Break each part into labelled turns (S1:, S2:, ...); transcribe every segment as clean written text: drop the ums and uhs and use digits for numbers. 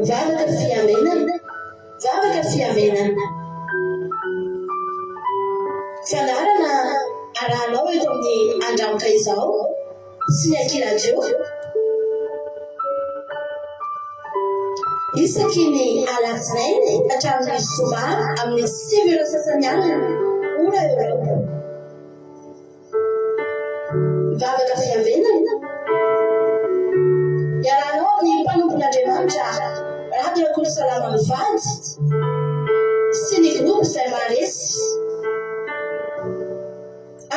S1: Zavaka fiamenana, zavaka fiamenana. Fianarana arahanao eto amin'ny andramoka izao sy ny ankiradio. Isaky ny alatsinainy hatramin'ny zoma amin'ny 7 sasany alina ora eo. Vavaka fiamenana iarahanao amin'ny mpanompon'Andriamanitra Radio Kolo Salama Mivady sy ny groupe izay maharesy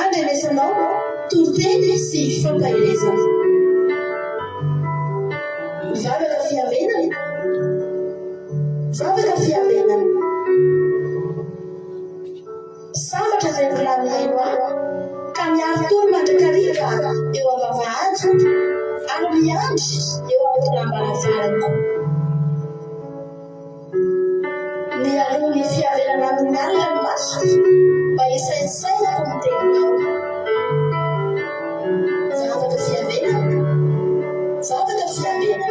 S1: andrenesanao toroteny sy fampahelezana. Vavaka fiamenana, vavaka fiamenana. Sambatra izay volanin'aino ka miaro toro mandrakariva eo am-bavahady ary miandry eo am-polambaravarana. Ny alohan'ny fiavelana amin'ny alina ny maso mba hisaisaiko ny teninao. Zavaka fiavelana, zavaka fiavelana.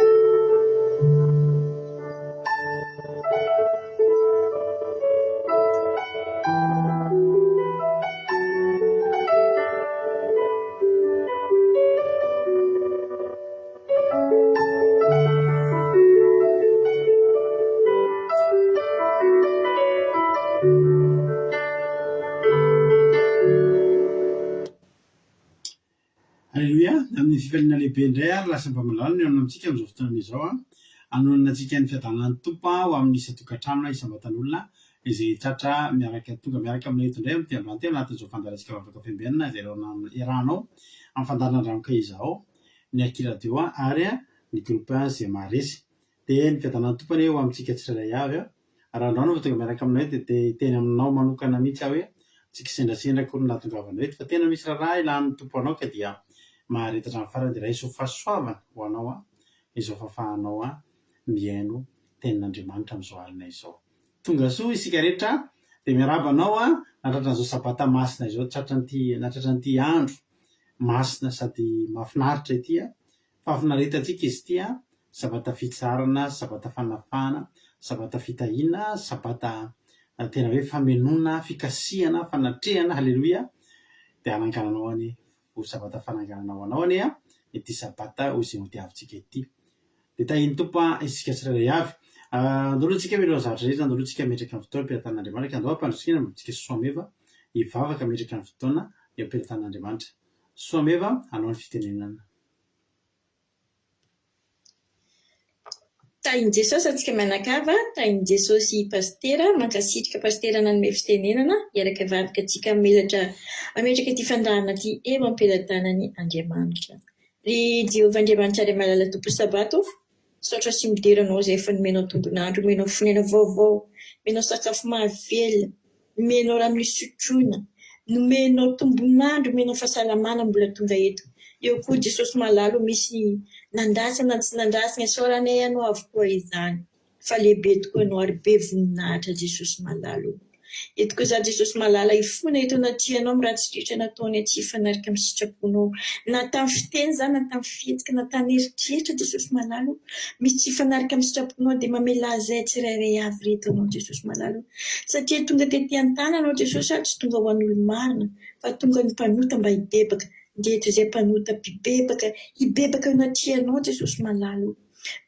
S2: Alleluia, amin'ny fivelina lehibe indray ary lasa mpamalala ny amintsika amin'izao fotoana izao anonana antsika ny fiadanana ny tompo ho amin'ny isa-tokantranona isam-batan'olona izay tratra miaraka tonga miaraka amin'ny eto indray amin'ny tiandroanty anatin'izao fandarantsika vavaka fiambenana izay iarahanao amin'ny fandarana andramoka izao ny ankiradio ary ny groupe izay maharesy dia ny fiadanana ny tompony eo amintsika tsirairay avy raha andao no tonga miaraka aminay dia teny aminao manokana mihitsy aho hoe tsika sendrasendra koa nahatongavanao eto fa tena misy raha ilan'ny tompo anao ka dia maharetatra amin'ny farany dia raha izao fahasoavana ho anao izao fahafahanao miaino tenin'Andriamanitra amin'izao alina izao. Tonga soa isika rehetra dia miaraba anao natratran'izao sabata masina izao natratran'ity andro masina sady mahafinaritra ity fahafinaretantsika izy ity sabata fitsarana, sabata fanafana, sabata fitahiana, sabata tena hoe famenona, fikasihana, fanatrehana, halleluia. Dia hanangananao any ho sabata fanangananao anao any ity sabata ho izay hodiavintsika ity. Dia tahiny tompo isika tsirairay avy. Andoloantsika miloha zavatra rehetra, andoloantsika metraka ny fotoana am-piatan'Andriamanitra. Andao ampandrosikina mbotsika soameva hivavaka metraka ny fotoana eo am-piatan'Andriamanitra. Soameva hanao ny fitenenana.
S3: Tahin' Jesosy antsika mianakava, tahin' Jesosy pastera, mankasitrika pastera nanome fitenenana, iaraka vavaka antsika mametraka ity fandarana ity eo am-piatan'ny Andriamanitra. Ry Jehovah Andriamanitra ary malala tompo sabato, saotra sy mideranao izay efa nomenao tombonandro, nomenao fonena vaovao, nomenao sakafo mahavelona, nomenao rano isotroana, nomenao tombonandro, nomenao fahasalamana mbola tonga eto. Eo koa Jesosy malalo misy nandasana tsy nandasana soranay ianao avokoa izany. Fa lehibe tokoa ianao ary be voninahitra Jesosy malalo. Eto koa za Jesosy malala ifona eto anaty ianao amin'ny ratsiritra nataony aty fanaraka amin'ny sitraponao. Na tamin'ny fiteny izany, na tamin'ny fihetsika, na tamin'ny heritreritra Jesosy malalo. Misy tsy fanaraka amin'ny sitraponao dia mamela izay tsirairay avy reto anao Jesosy malalo. Satria tonga tetỳ an-tananao Jesosy tsy tonga ho an'olo marina fa tonga ny mpanota mba hibebaka. Ndeto izay mpanota hibebaka anaty ianao Jesosy malalo.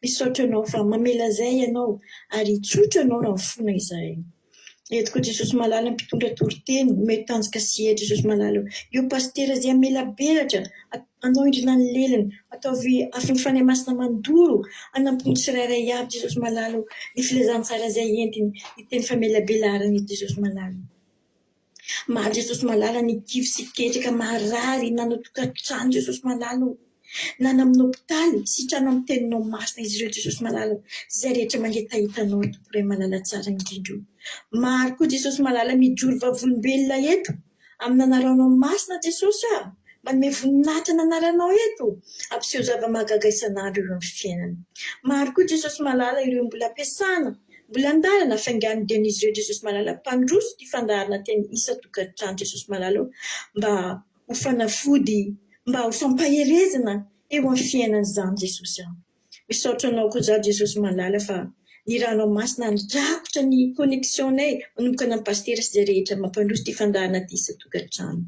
S3: Misaotra ianao fa mamela izay ianao ary tsotra ianao raha mifona izay. Eto koa Jesosy malala mpitondra toroteny mety tanjaka sy Jesosy malalo. Io pastera izay amelabelatra anao indrina ny lelany ataovy afiny fanay masina mandoro anampony tsirairay avy Jesosy malalo ny filazantsara izay entiny ny teny famelabelarany Jesosy malalo. Maha Jesosy malala ny kivy sy ketraka maharary nanotokantrano Jesosy malalo. Nana amin'ny hopitaly sy trano amin'ny teninao masina izy ireo Jesosy malala. Izay rehetra mangetahitanao tompo iray malala tsara indrindra. Maro koa Jesosy malala mijoro vavolombelona eto amin'ny anaranao masina Jesosy manome voninahitra ny anaranao eto. Ampiseho zava-mahagaga isan'andro ireo amin'ny fiainana. Maro koa Jesosy malala ireo mbola ampiasana, mbola andalana faingany dian'izy ireo Jesosy malala. Mpandroso ty fandarana teny isa-tokantrano Jesosy malala mba ho fanafody, mba ho fampaherezana eo amin'ny fiainan'izany Jesosy aho. Misaotra anao koa izaho Jesosy malala fa ny ranao masina nidrakotra ny koneksionay manomboka ana pastera sy izay rehetra mampandroso ty fandahana ty isa-tokantrano.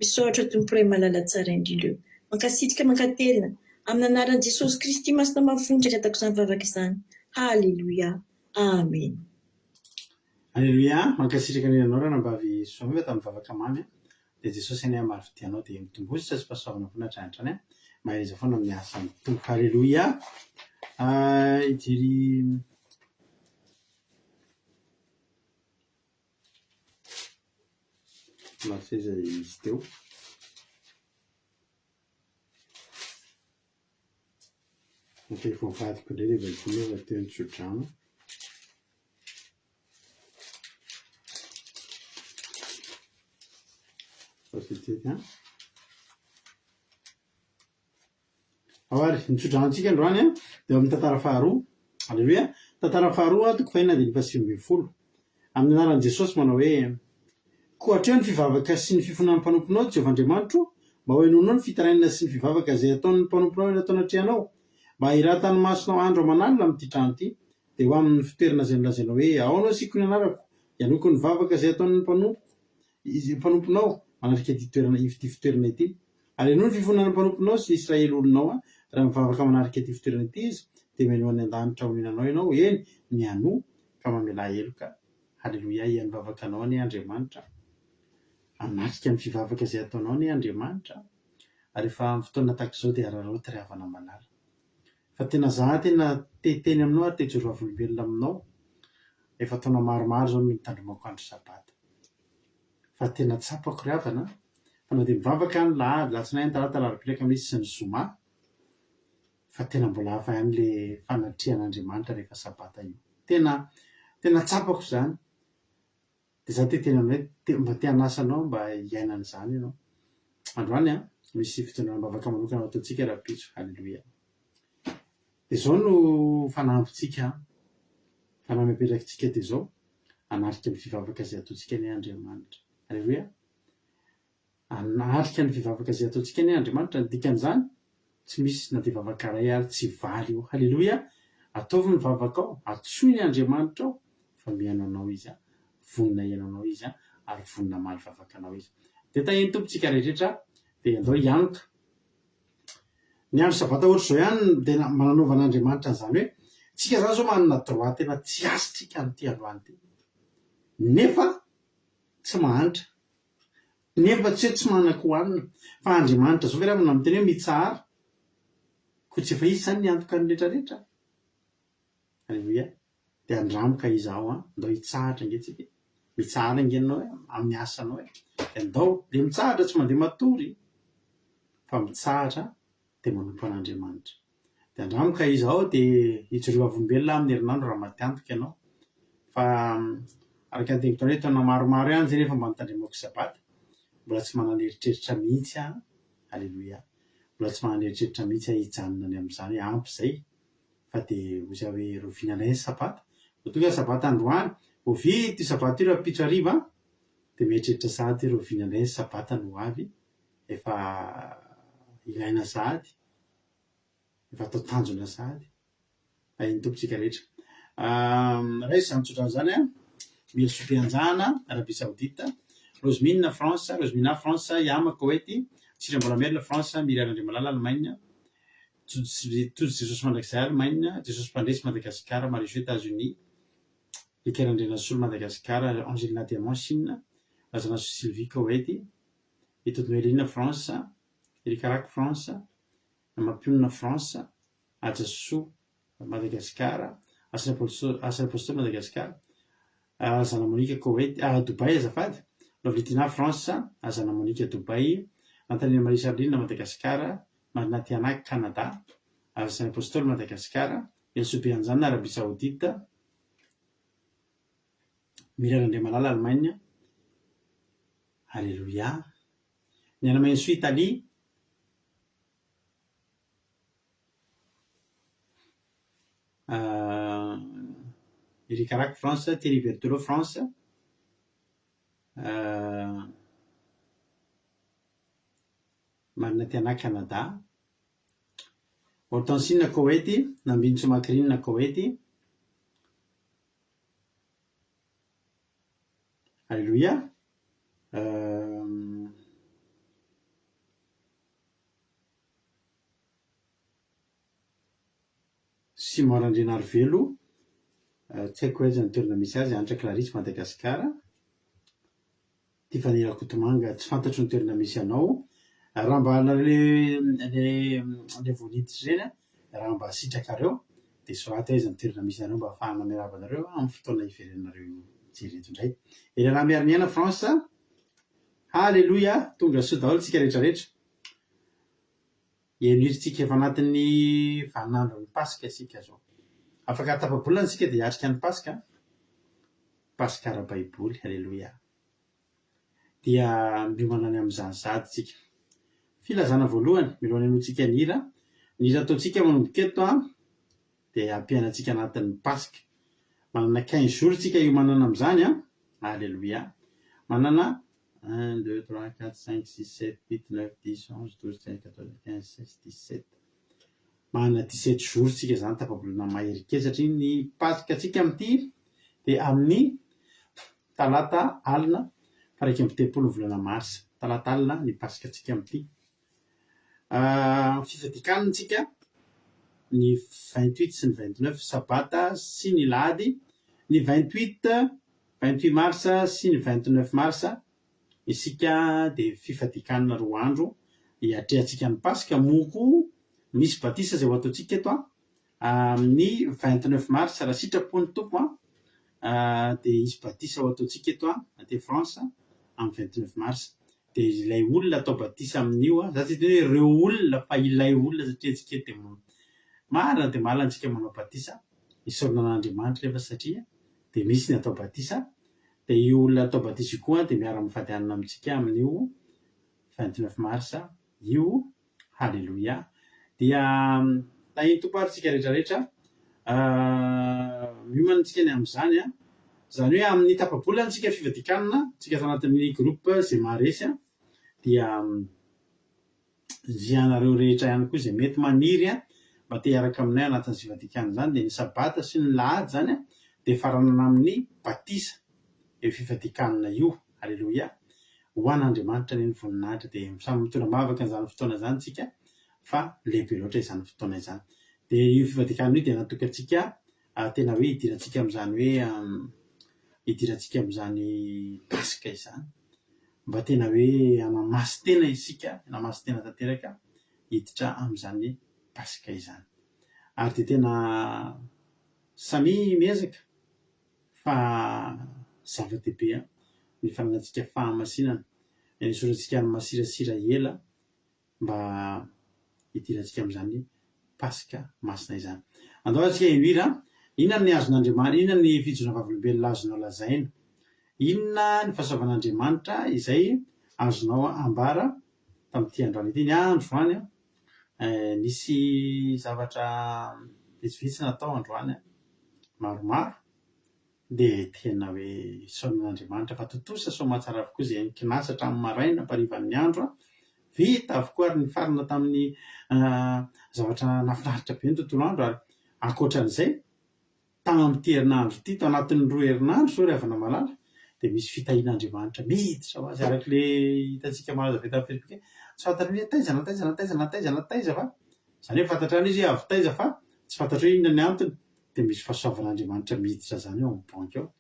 S3: Misaotra tompo iray malala tsara indrindra eo. Mankasitrika mankatelina amin'ny anaran'i Jesosy Kristy masina mavonjaka atako izany vavaka izany. Halleluia. Amen.
S2: Alleluia, mankasitraka ny anao ranambavy soa tamin'ny vavaka mamy dia Jesosy any maro fitianao dia mitombositra sy pasoavana vonatra antrany maheriza foana amin'ny asan'ny tompo. Halleluia. Ijery maseza izy teo telefônivadiko indray rehefa dimy teo ny tsodrano fasitety ary nitsodranotsika androany dia amin'ny tantara faharoa. Alleluia. Tantara faharoa toko fahina dia ny fahasivy-ambin'ny-folo amin'ny anaran'i Jesosy manao hoe koa hatreo ny fivavaka sy ny fifonan'ny mpanomponao Jehovandriamanitro mba ho hainonao ny fitaranana sy ny fivavaka izay ataon'ny mpanomponao eny atao anatrehanao mba hiratany masonao andro aman'alina amin'ity trano ity dia ho amin'ny fitoerana izay nolazainao hoe ao anao siko ny anarako ianoko ny vavaka izay ataon'ny mpanomponao manatrika ity fitoerana ity ary ianao ny fifonan'ny mpanomponao sy Israely olonao raha mivavaka manarika ity fitoerana ity izy dia meno any an-danitra honinanao ianao eny mianoa ka mamela heloka. Halleluia. Iany vavakanao ny Andriamanitra anatrika ny fivavaka izay ataonao ny Andriamanitra ary efa amin'ny fotoana tahaka izao dia araroty ry havana malala fa tena zaho tena teteny aminao ary tejoro vavolombelona aminao efa taona maromaro zao no mitandromako andro sabata fa tena tsapako ry havana fa na dia mivavaka ny lahady latsinainy talata alarobia alakamisy sy ny zoma fa tena mbola hafa ihany le fanatrihan'Andriamanitra rehefa sabata io. Tena tsapako izany dia zaho teteny aminao mba te hanasanao mba hiainan'izany ianao. Androany misy fitoerana bavaka manokana ataontsika raha-pitso. Halleluia. Dia izao no fanampintsika fanamepetrakintsika dia izao anatrika ny fivavaka izay ataontsika ny Andriamanitra. Halleluia. Anatrika ny fivavaka izay ataontsika ny Andriamanitra ny dikan'izany tsy misy na dia vavaka iray ary tsy valy io. Halleluia. Ataovy ny vavakao atsoy ny Andriamanitra ao fa miainanao izy vonina iananao izy ary vonina maly vavakanao izy. Dia tahiny tompontsika rehetrarehetra dia andao hianoka ny andro sabata ohatra izao ihany dia mananaovan'Andriamanitra an'izany hoe tsika zany zao manana droit tena tsy asytsika n'ity androany ity nefa tsy mahantra nefa tsy hoe tsy manana kohanina fa Andriamanitra zao ve raha miteny hoe mitsahara koa tsy efa izy zany ny antoka ny rehetrarehetra. Halleluia. Dia andramoka izaho andao hitsahatra ingetsika mitsahatra ingenao amin'ny asanao dia andao dia mitsahatra tsy mandeha matory fa mitsahatra dia manompo an'Andriamanitra. Dia andramoka izaho dia hijoroa volombelona amin'ny herinandro raha matiantoka ianao fa araka ny teniko hoe taona maromaro ihany zay rehefa mba nitandremako sabata mbola tsy manana eritreritra mihitsy aho. Halleluia. Mbola tsy manana eritreritra mihitsy aho hijanona ny amin'izany ampy izay fa dia ozy hoe rovinanay sabata ho tonga sabata androany ho vita io sabata io raha-pitso hariva dia mieritreritra sahady rovinanay sabata no avy efa ilaina sahady efa atao tanjona sahady iny tompontsika rehetra. Raha izy zanytsodrano zany mila sopeanjahana Arabia Saodita, Rozmina France, Rozmina France, Yama Koweity, Tsirambolamerina France, Mirian'Andriamalala Allemagne, Tojo Jesosy mandrakizay Allemagne, Jesosy Mpandresy Madagasikara, Marie-Jo États-Unis, Ikeran-Drenasolo Madagasikara, Angelina Diamant Chine, Lazanaso Sylvie Koweity, Itoto Melina France, Erikaraky France, Mampionina France, Ajaso Madagasikara, Asanaposto Madagasikara, Azana Monika Koweity, Dubai azafady, Lovletina France, Azana Monika Dubai, Antanina Marie Charline Madagasikara, Marina Tianak Canada, Asanapostoly Madagasikara, Elsobeanjana Arabia Saodita, Mirian'Andriamalala Allemagne. Halleluia. Ny Anamainso Italie, Erikaraky France, Thierry Berthelot France, Marina Tianak Canada, hortensinina koety nambinitso makrinina koety alleluia sy moarandrenaro velo tsy haiko hoe zany toerana misy azy anitra Clarisy Madagasikara Tifanira Kotomanga tsy fantatro ny toerana misy anao raha mba le voaniditra zeny raha mba sitrakareo de soaty hoe zany toerana misy anao mba ahafahana miarava anareo amin'ny fotoana iverenareo jereto indray eny raha miariniana France halleloia tonga soa daholo tsika rehetrarehetra enirintsika efa anatin'ny vanandro ny pasika sika zao afaka tapabolana sika de atrika ny pasika ara-baiboly halleloia dia miomana any amin'izany zady tsika filazana voalohany milohany anotsika ny hira ataontsika manomboka eto de ampiainatsika anatin'ny pasika manana 15 jours tsika iomanana amin'izany halleloia manana 1 2 3 4 5 6 7 8 9 10 11 12 13 14 15 16 17 manana 17 jours tsika zany tapabolana maherike satria ny pasika tsika amin'ity de amin'ny talata alina faraiky amby telopolo volana marsa talata alina ny pasika tsika amin'ity fifadikanina tsika ny 28 sy ny 29 sabata sy ny lahady ny 28 marsa sy ny 29 marsa isika de fifadikanina roa andro iatrehantsika ny pasika moko misy batisa zay ho ataontsika eto amin'ny 29 marsa raha sitrapony tompo de isy batisa ho ataontsika eto te France amin'ny 29 marsa de ilay olona atao batisa amin'io za tsy hoe ireo olona fa ilay olona satria antsika de marina de malina antsika manao batisa isorona an'Andriamanitra rehefa satria de misy ny atao batisa de io olona atao batisa io koa de miara mifady anina amintsika amin'io 29 marsa io halleloia dia tahiny tompo ary tsika rehetrarehetra miomanantsika ny amin'izany zany hoe amin'ny tapabolana tsika fivadikanina tsika anatin'ny groupe zay maharesy dia zianareo rehetra ihany koa zay mety maniry mba te hiaraka aminay anatin'ny fivadikanina zany de ny sabata sy ny lahady zany de faranana amin'ny batisa e fivadikanina io halleloia ho an'Andriamanitra ny voninahitra de samy mitondra mavaka an'izany fotoana zany tsika fa lehibe loatra izany fotoana izany de io fivadikanina io de natokantsika tena hoe hidirantsika amin'izany hoe hidirantsika amin'izany pasika izany mba tena hoe hanamasy tena isika hanamasy tena tanteraka hiditra amin'izany pasika izany ary de tena samy miezaka fa zava-dehibe ny fananantsika fahamasinana nisoratsika ny masirasira ela mba hidirantsika amin'izany pasika masina izany andao atsika hihira inona ny azon'Andriamanitra inona ny fijona vavolombelona azonao lazaina inona ny fahasoavan'Andriamanitra izay azonao ambara tamin'ity androany ity ny andro any nisy zavatra vitsivitsy natao androany maromaro de tena hoe soaman'Andriamanitra fa totosa soamatsara avokoa zay nikinasa hatramin'ny maraina mparivan'ny andro vita avokoa ary ny farina tamin'ny zavatra nafinaritra be ny tontolo andro ary ankoatran'izay tamin'ity herinandro ity tao anatin'ny 2 herinandro zao rehavana malala de misy fitahin'Andriamanitra miditra ho azy arak'le hitantsika malaza be tamin'ny Facebook tsy fantatra hoe taiza fa zany hoe fantatra any izy avy taiza fa tsy fantatra hoe inona ny antony de misy fahasoavan'Andriamanitra miditra zany eo amin'ny banky ao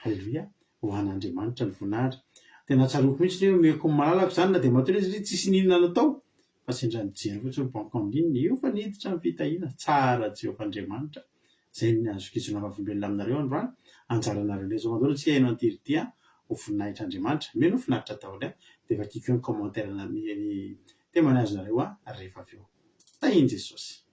S2: halleloia ho an'Andriamanitra ny voninahitra tena tsaroko mihitsy hoe omeko ny malalako zany na de matoa izy tsisy ninona natao fa sendra nijery fotsiny ny banky en ligne io fa niditra ny fitahina tsara Jehovah'Andriamanitra zay ny azo fijona vavolombelona aminareo androany anjaranareo le zao mandalo tsika haino antiry ho voninahitr'Andriamanitra meno finaritra daholo de vakiko ny commentaire ny témoignage-nareo rehefa avy eo tahiny Jesosy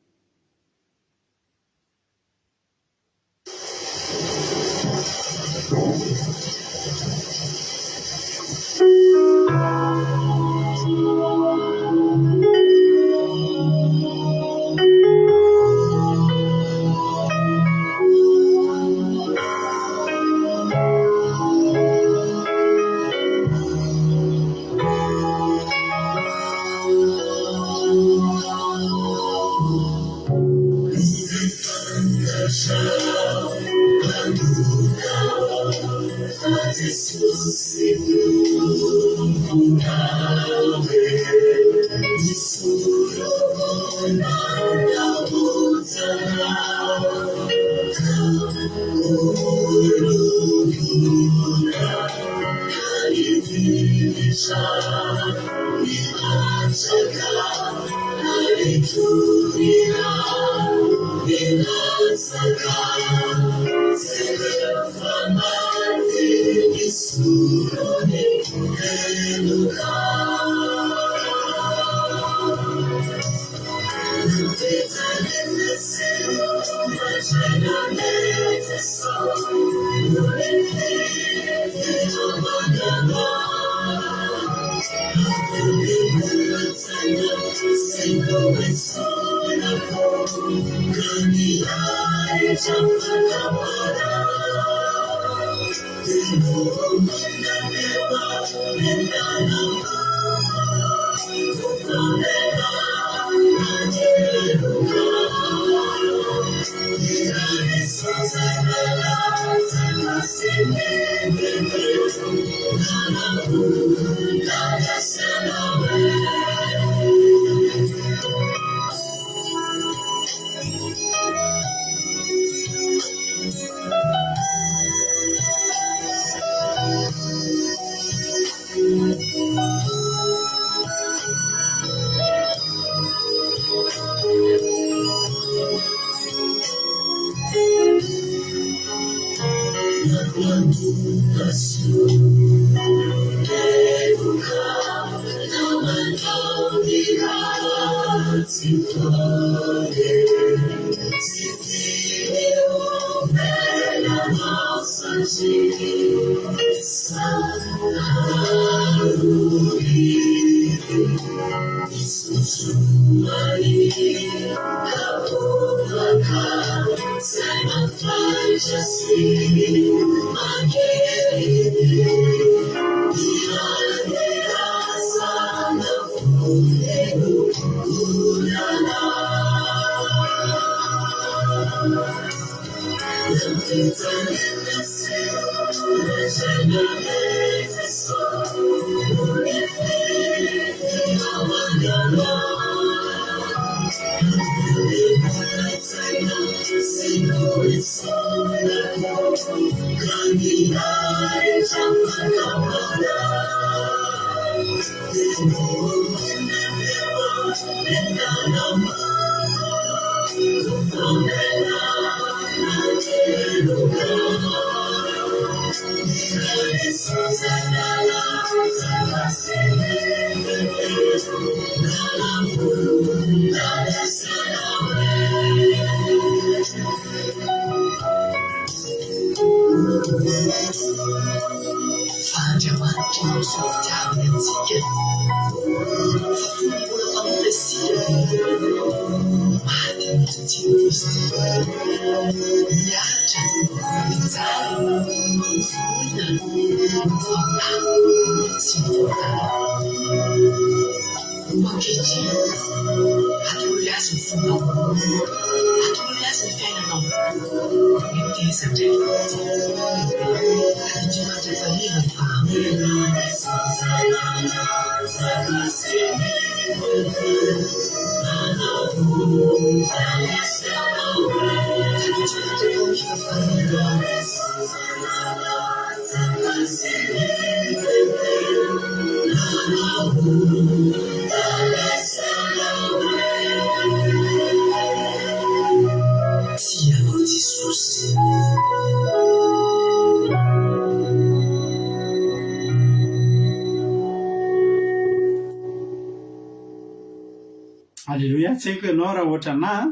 S2: Alleloia, tsy haiko ianao raha ohatra anahy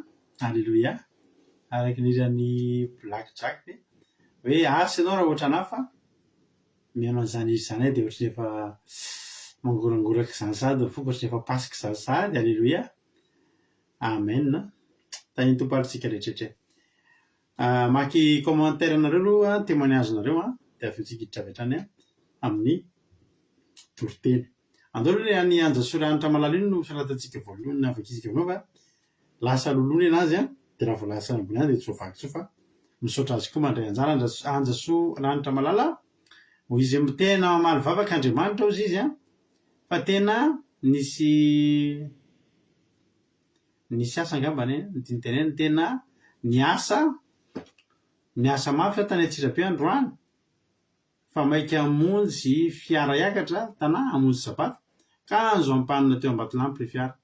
S2: alleloia araka nirany black jack hoe asy ianao raha ohatra anahy fa mianao an'izany izy zany dia ohatry efa mangorangoraka zany sady foko ohatry efa pasika zany sady alleloia amen tany tomparitsika rehetraretra maky commentaire anareo aloha témoignage nareo dia avintsika hiditra avy hatrany amin'ny toriteny andao le any Anja Soranitra Malala iny no sarantatsika voalohany na vakizika vanao fa lasa lolony anazy dia raha voalasana ambony any dia tsy ho vaky tsoa fa misaotra azy koa mandray anjara anjasoa lanitra malala ho izy tena mamaly vavaka Andriamanitra ozy izy fa tena nisy asa angambany ny tena niasa mafy tany Antsirabe androany fa maika hamonjy fiara iakatra tanà hamonjy sabata ka azo ampanina teo Ambatolampy le fiara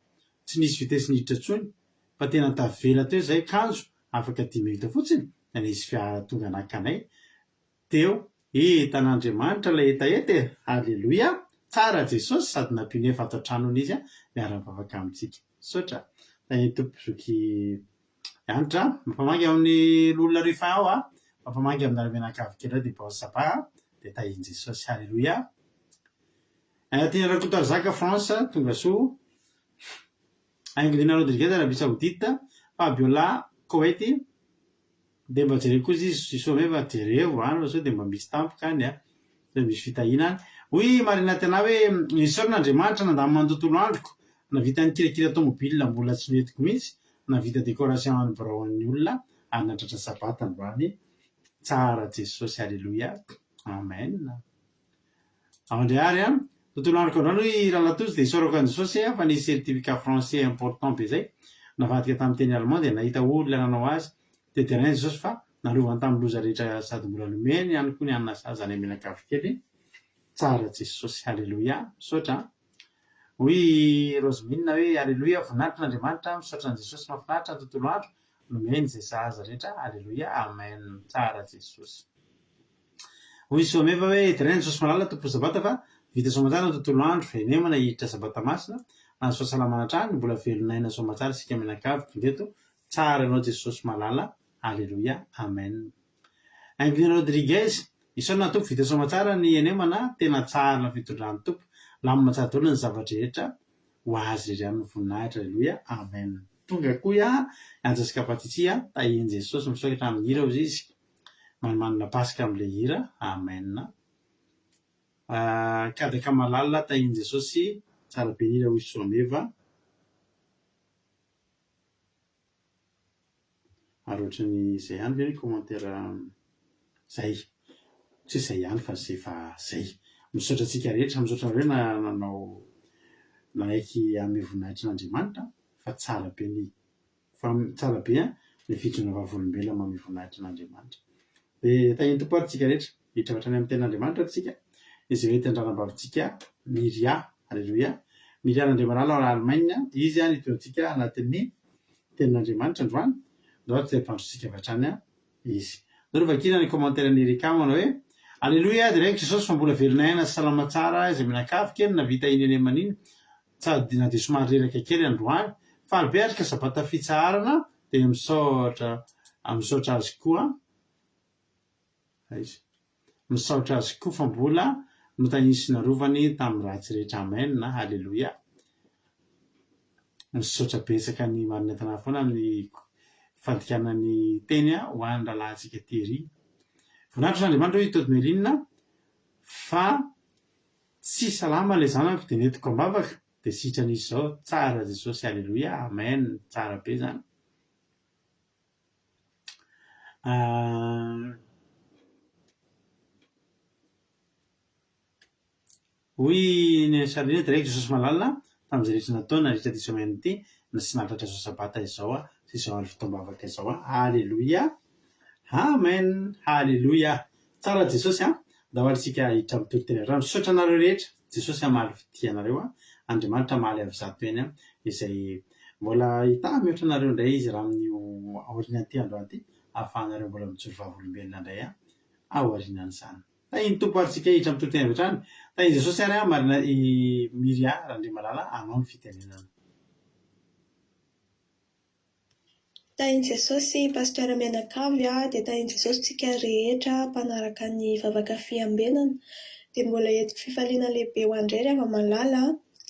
S2: tsy nisy vitesy niditra intsony fa tena tavela teo izay kanjo afaka 10 minitra fotsiny da nisy fiara tonga anakanay teo tan'Andriamanitra ilay etaeta halleloia tsara Jesosy sady nampinefa ato an-tranony izy miara-bavaka amintsika sotra tompo zoky anitra mampamangy amin'ny olona rehefa ao mampamangy amin'ny aramenakavy kely dia baosapa dia tahiny Jesosy halleloia tena rakoto arzaka France tonga soa Anglina Rodriguez Arabie Saoudite Fabiola Koweït dia mba jereo koa izy someva jereo sao dia mba misy tampoka any dia misy fitahinany hoy marina tena hoe nisoryn'Andriamanitra nandamy mandontolo androko navita ny kirakira tomobile mbola tsy noentiko mihitsy navita décoration any braon'ny olona ary natratra sabata androany tsara Jesosy halleloia amen ao andriary tontolo androko androany hoe rahalatozy dia isorako an Jesosy fa nisy certificat français important be zay navadika tamin'ny teny allemand dia nahita olona nanao azy dia terain Jesosy fa nalovany tamin'ny loza rehetra sady mbola nomeny ihany koa ny anina sazany amenakavy kely tsara Jesosy halleloia misaotra hoy Rosemina hoe halleloia voninahitra n'Andriamanitra misaotra an Jesosy mahafinaritra ny tontolo andro nomeny izay sahaza rehetra halleloia amen tsara Jesosy hoy someva hoe terain Jesosy malala tompo sabata fa vita somatsara ny tontolo andro enemana hiditra sabata masina nazo fahasalamana hatrany mbola velonaina somatsara isika amenakavy tongeto tsara ianao Jesosy malala halleloia amen Anglina Rodriguez isorina tompo vita somatsara ny enemana tena tsara na fitondran'ny tompo lamina tsara daholo ny zavatra rehetra ho azy iry voninahitra halleloia amen tonga koa anjasika patitsia tahiny Jesosy misokatra amin'ny hira ozy izy manana pasika amin'ilay hira amen kadaka malala tahiny Jesosy tsara be hira hoy someva ary ohatran'ny izay ihany ve ny commentaire zay tsy izay ihany fa zay fa zay misaotra antsika rehetra misaotra hoe nanao naiky amin'ny voninahitra n'Andriamanitra fa tsara be ny fijona vavolombelona amin'ny voninahitra n'Andriamanitra dia tahiny tompo ary tsika rehetra hiditra hatrany amin'ny ten'Andriamanitra tsika izay hoe tendranam-bavitsika Miria halleloia Miria n'Andriamalala ao Allemagne izy nitoantsika anatin'ny tenin'Andriamanitra androany dao tsy ampandrotsika hatrany izy dao vakina ny commentaire Amerika manao hoe halleloia dia raiko Jesosy fa mbola velonaina sy salama tsara izay amenakavy kely navita iny enemana iny sady na dia somary reraka kely androany fa albetrika sabata fitsaharana dia misaotra azy koa misaotra azy koa fa mbola notanisy narovany tamin'ny ratsy rehetra amen na halleloia misaotra betsaka ny marina tanahy foana amin'ny fandikanany teny ho an'ny rahalantsika tery voninahitra n'Andriamanitra hoe Tody Melinina fa tsy salama ilay zanako dia netiko ambavaka dia sitran'izy izao tsara Jesosy halleloia amen tsara be zany hoy ny Sarina dia raiko Jesosy malala tamin'izay rehetra nataony rehetra ty semaine ity na tsy nahatratra izao sabata izao sy izao andro fotoam-bavaka izao halleloia amen halleloia tsara Jesosy da ho antsika hiditra amin'ny tolotena rano misaotra anareo rehetra Jesosy hamaly fitianareo Andriamanitra hamaly avy zato eny izay mbola hita mihoatra anareo indray izy raha amin'io aorian'ity androany ity ahafahanareo mbola mijoro vavolombelona indray aorianan'izany tahiny tompo aritsika hiditra amin'ny tolotena hatrany tahiny Jesosy ary marina Miria Randriamalala anao ny fitenenana
S4: tahiny Jesosy pasteur Menakavy dia tahiny Jesosy tsika rehetra mpanaraka ny vavaka fiambenana dia mbola entiko fifaliana lehibe ho andray rehefa malala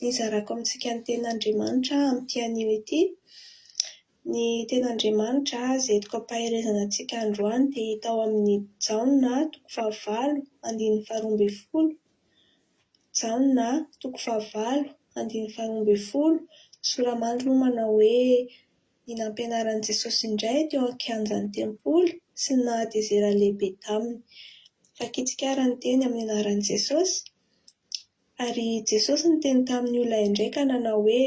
S4: nizarako amintsika ny ten'Andriamanitra amin'ity anio ity ny ten'Andriamanitra izay entiko ampaherezana antsika androany dia hita ao amin'ny Jaona 9:12 Jaona 9:12 Soramandry no manao hoe ny nampianaran'i Jesosy indray teo an-kianjan'ny tempoly sy ny nahatezera lehibe taminy. Fakitsikara ny teny amin'ny anaran'i Jesosy. Ary Jesosy ny teny tamin'ny olona indray ka nanao hoe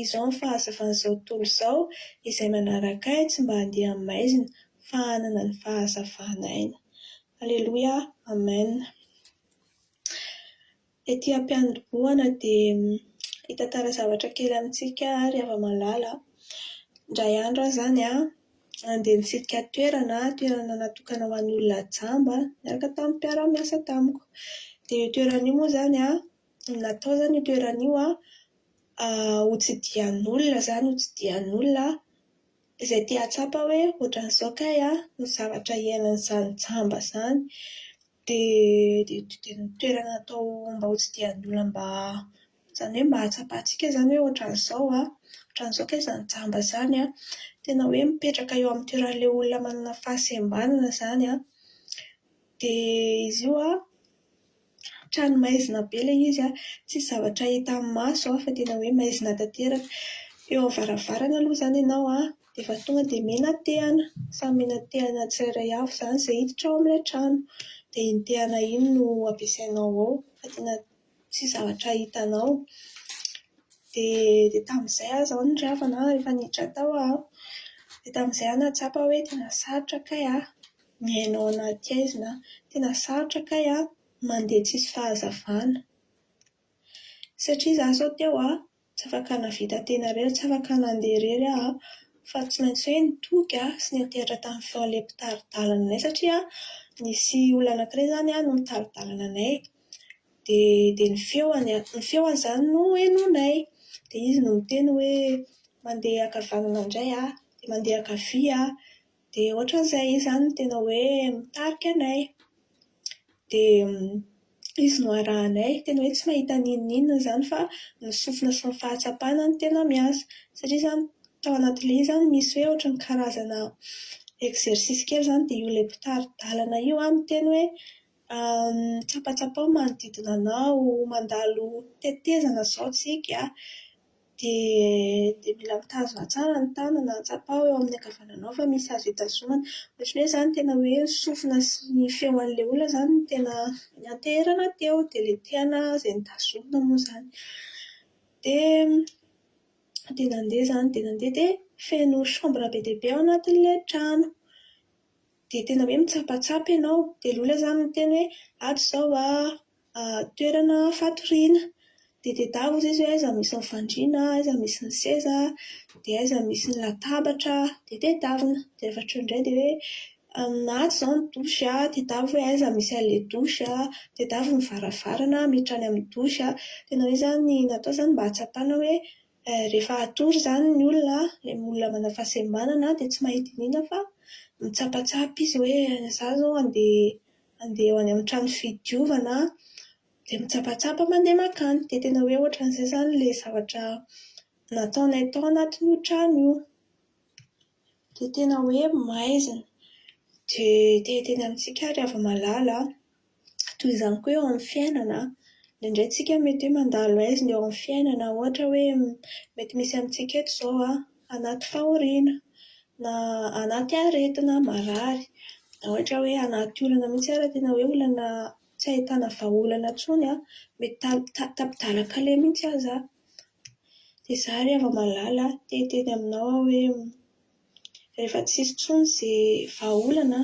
S4: izao ny fahazavan'izao tontolo izao izay manaraka ahy tsy mba handeha amin'ny maizina fa hanana ny fahazavana aina. Aleloia, amen. Ety am-piandoboana dia hitantara zavatra kely amintsika ary ava-malala. Indray andro aho izany andeha nitsidika toerana natokana ho an'ny olona jamba miaraka tamin'ny mpiara-miasa tamiko. Dia io toerana io moa izany natao izany io toerana io hotsidian'olona izany, hotsidian'olona izay tia hatsapa hoe ohatran'izao kay ny zavatra iainan'izany jamba izany. Dia toerana natao mba hotsidian'olona mba izany hoe mba hatsapantsika izany hoe ohatran'izao kay izany jamba izany tena hoe mipetraka eo amin'ny toeran'ilay olona manana fahasembanana izany dia izy io trano maizina be ilay izy tsy zavatra hita amin'ny maso fa tena hoe maizina tanteraka. Eo amin'ny varavarana aloha izany ianao dia efa tonga dia mena tehana, samy mena tehana tsirairay avy izany izay hiditra ao amin'ilay trano. Dia iny tehana iny no ampiasainao ao fa tena tsy zavatra hitanao. Dia tamin'izay izao ny ravana rehefa niditra tao dia tamin'izay nahatsapa hoe tena sarotra kay miaina ao anaty aizina, tena sarotra kay mandeha tsisy fahazavana. Satria izaho izao teo tsy afaka navita tena irery, tsy afaka nandeha irery fa tsy maintsy hoe nitoky sy nitehatra tamin'ny feon'ilay mpitaridalana anay satria nisy olona anankiray izany no nitaridalana anay. Dia ny feony izany no henoinay. Dia izy no miteny hoe mandeha ankavanana indray dia mandeha ankavia dia ohatran'izay izy izany tena hoe mitarika anay. Dia izy no arahanay tena hoe tsy mahita n'inon'inona izany fa ny sofina sy ny fahatsapana no tena miasa. Satria izany tao anatin'ilay izy izany misy hoe ohatran'ny karazana exercice kely izany dia io ilay mpitaridalana io miteny hoe tsapatsapao manodidina anao, mandalo tetezana izao tsika dia mila mitazona tsara ny tanana, tsapao eo amin'ny ankavananao fa misy azo hitazomana. Ohatran'ny hoe izany tena hoe ny sofina sy ny feon'ilay olona izany no tena naterana teo dia ilay tehana izay nitazomina moa izany. Dia nandeha dia feno chambre be dia be ao anatin'ilay trano. Dia tena hoe mitsapatsapa ianao. Dia ilay olona izany miteny hoe ato izao toerana fatoriana. Dia tedavina izy hoe aiza misy ny fandriana, aiza misy ny seza, dia aiza misy ny latabatra, dia tedavina. Dia rehefa indray dia hoe ato izao ny dosy, tedavina hoe aiza misy an'ilay dosy, tedavina ny varavarana miditra any amin'ny dosy. Tena hoe izany natao izany mba hatsapana hoe rehefa hatory izany ny olona, ilay olona manana fahasembanana dia tsy mahita inona fa mitsapatsapa izy hoe izaho izao andeha ho any amin'ny trano fidiovana dia mitsapatsapa mandeha makany. Dia tena hoe ohatran'izay izany ilay zavatra nataonay tao anatin'io trano io. Dia tena hoe maizina. Dia teny amintsika ary ava-malala toy izany koa eo amin'ny fiainana. Indraindray tsika mety hoe mandalo aizina eo amin'ny fiainana, ohatra hoe mety misy amintsika eto izao anaty fahoriana na anaty aretina marary, na ohatra hoe anaty olana mihitsy ary tena hoe olana tsy ahitana vahaolana intsony mety tapidalaka ilay mihitsy aza. Dia izaho ary ava-malala teny aminao hoe rehefa tsisy intsony izay vahaolana,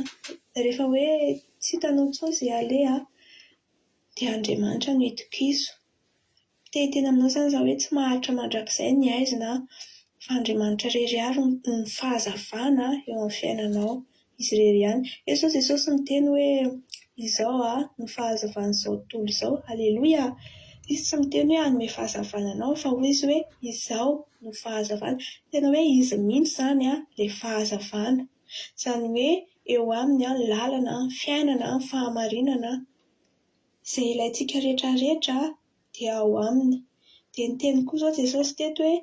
S4: rehefa hoe tsy hitanao intsony izay aleha dia Andriamanitra no hitokiso. Teny aminao izany izaho hoe tsy maharitra mandrakizay ny aizina fa Andriamanitra irery avy ny fahazavana eo amin'ny fiainanao, izy irery ihany. Eto izao Jesosy miteny hoe izao ny fahazavan'izao tontolo izao. Aleloia. Izy tsy miteny hoe hanome fahazavana anao fa hoy izy hoe izao no fahazavana. Tena hoe izy mihitsy izany ilay fahazavana. Izany hoe eo aminy ny lalana, ny fiainana, ny fahamarinana izay ilaintsika rehetrarehetra dia ao aminy. Dia ny teny koa izao Jesosy teto hoe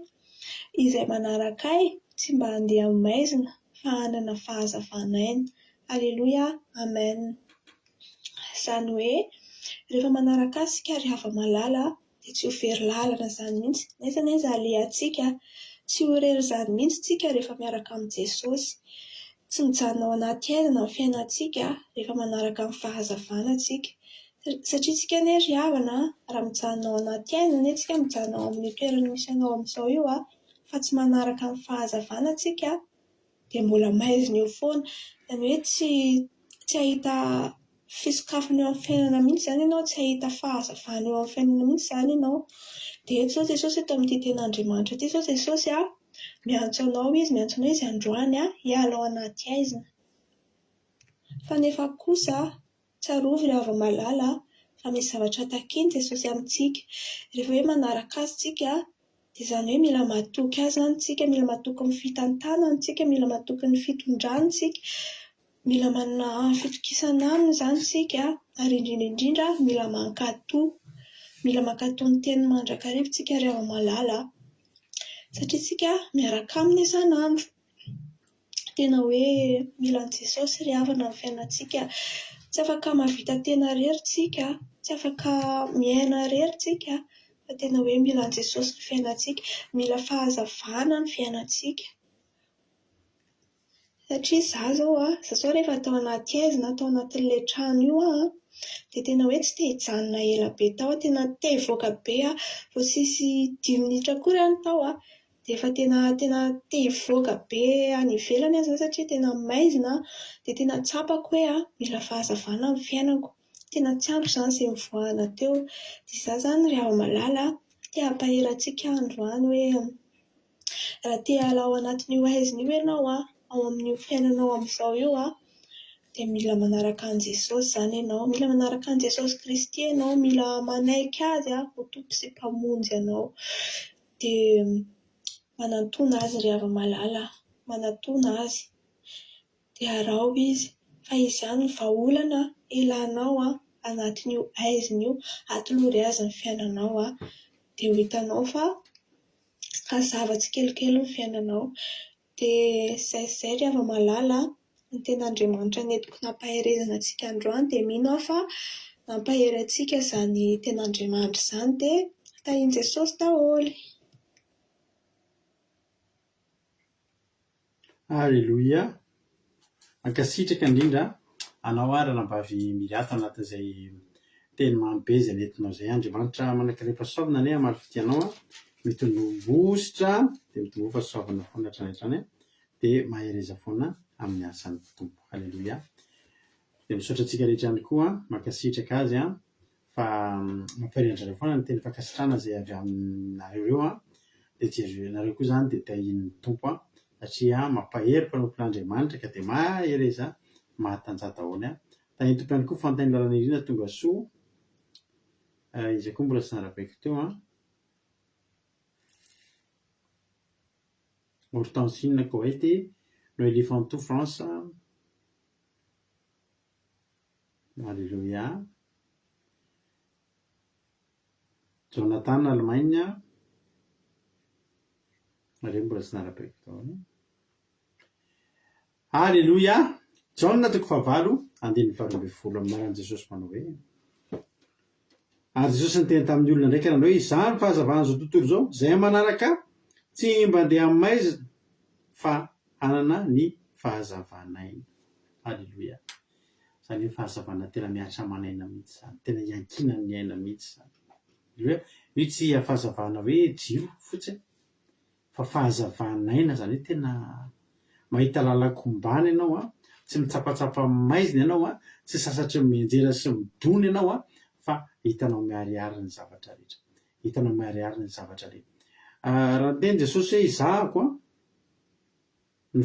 S4: izay manaraka ahy tsy mba handeha amin'ny maizina fa hanana fahazavana aina. Aleloia, amen. Izany hoe rehefa manaraka azy isika ary ava-malala dia tsy ho very lalana izany mihitsy. N'aiza n'aiza alehantsika tsy horery izany mihitsy tsika rehefa miaraka amin'ny Jesosy. Tsy mijanona ao anaty aizina ny fiainantsika rehefa manaraka amin'ny fahazavana tsika. Satria tsika anie ry havana, raha mijanona ao anaty aizina tsika, mijanona ao amin'ny toerana misy anao amin'izao io fa tsy manaraka amin'ny fahazavana tsika dia mbola maizina eo foana. Izany hoe tsy ahita fisokafana eo amin'ny fiainana mihitsy izany ianao, tsy ahita fahazavana eo amin'ny fiainana mihitsy izany ianao. Dia eto izao Jesosy eto amin'ity ten'Andriamanitra ity izao Jesosy miantso anao izy androany hiala ao anaty aizina. Fa nefa kosa tsarovy ry hava-malala fa misy zavatra takiany Jesosy amintsika. Rehefa hoe manaraka azy tsika dia izany hoe mila matoky azy izany tsika, mila matoky ny fitantanany tsika, mila matoky ny fitondrany tsika, mila manana fitokisana aminy izany tsika, ary indrindra mila mankatoa ny teny mandrakariva tsika ry hava-malala, satria tsika miaraka aminy isan'andro. Tena hoe mila ny Jesosy ry havana amin'ny fiainantsika. Tsy afaka mahavita tena rery tsika, tsy afaka miaina rery tsika, fa tena hoe mila ny Jesosy ny fiainantsika, mila fahazavana ny fiainantsika. Satria zao rehefa atao anaty aizina, atao anatin'ilay trano io dia tena hoe tsy te hijanona ela be tao, tena te hivoaka be vao sisy 10 minitra akory any tao dia efa tena te hivoaka be any ivelany aza satria tena maizina. Dia tena tsapako hoe mila fahazavana amin'ny fiainako, tena tsy ampy izany izay mivoahana teo. Dia izaho izany ry hava-malala te hampahela antsika androany hoe raha te hala ao anatin'io aizina io ianao ao amin'io fiainanao amin'izao io dia mila manaraka an'i Jesosy izany ianao, mila manaraka an'i Jesosy Kristy ianao, mila manaiky azy ho tompo sy mpamonjy anao. Dia manantona azy ry hava-malala, manantona azy dia arao izy fa izy ihany ny vahaolana ilanao anatin'io aizina io, atolory azy ny fiainanao dia ho hitanao fa hazava tsikelikely ny fiainanao. Dia izay ry hava-malala ny ten'Andriamanitra nentiko nampaherezana antsika androany, dia mino aho fa nampahery antsika izany ten'Andriamanitra izany dia tahian Jesosy daholo.
S2: Alleluia. Ankasitraka indrindra anao ary nambavy mirato anatin'izay teny mamy be izay nentinao izay. Andriamanitra manankarepa-saovina anie maro fitianao mitonobositra dia mitombofa saovina foana hatrany dia mahereza foana amin'ny asan'ny tompo. Alleluia. Dia misaotra antsika rehetra ihany koa mankasitraka azy fa mampirindra foana ny teny fankasitrahana izay avy aminareo eo dia jereo koa izany dia tahian'ny tompo satria mampahery mpanompon'Andriamanitra ka dia mahereza mahatanja daholo. Tahian'ny tompo ihany koa fanontany lalana indrindra tonga soa. Izy koa mbola tsy narabaiko teo Hortensine Koety, Noélie Fantou France. Alléluia. Jonathan Allemagne. Ireo mbola tsy narabaiko tao. Alléluia. John 9:20 amin'ny Jesosy manao hoe ary Jesosy niteny tamin'ny olona ndraiky hoe izany fahazavana izao tontolo izao izay manaraka tsy mba andeha amin'ny maizina fa anana ny fahazavanaina. Alléluia. Izany hoe fahazavana tena miatra manaina mihitsy izany, tena iankinan'ny ny aina mihitsy izany. Io tsy fahazavana hoe jiro fotsiny fa fahazavanaina izany hoe tena mahita lalakombana ianao tsy mitsapatsapa maizina ianao tsy sasatry mianjera sy midony ianao fa hitanao miharihary ny zavatra rehetra, hitanao miharihary ny zavatra rehetra. Raha teny Jesosy hoe izahako ny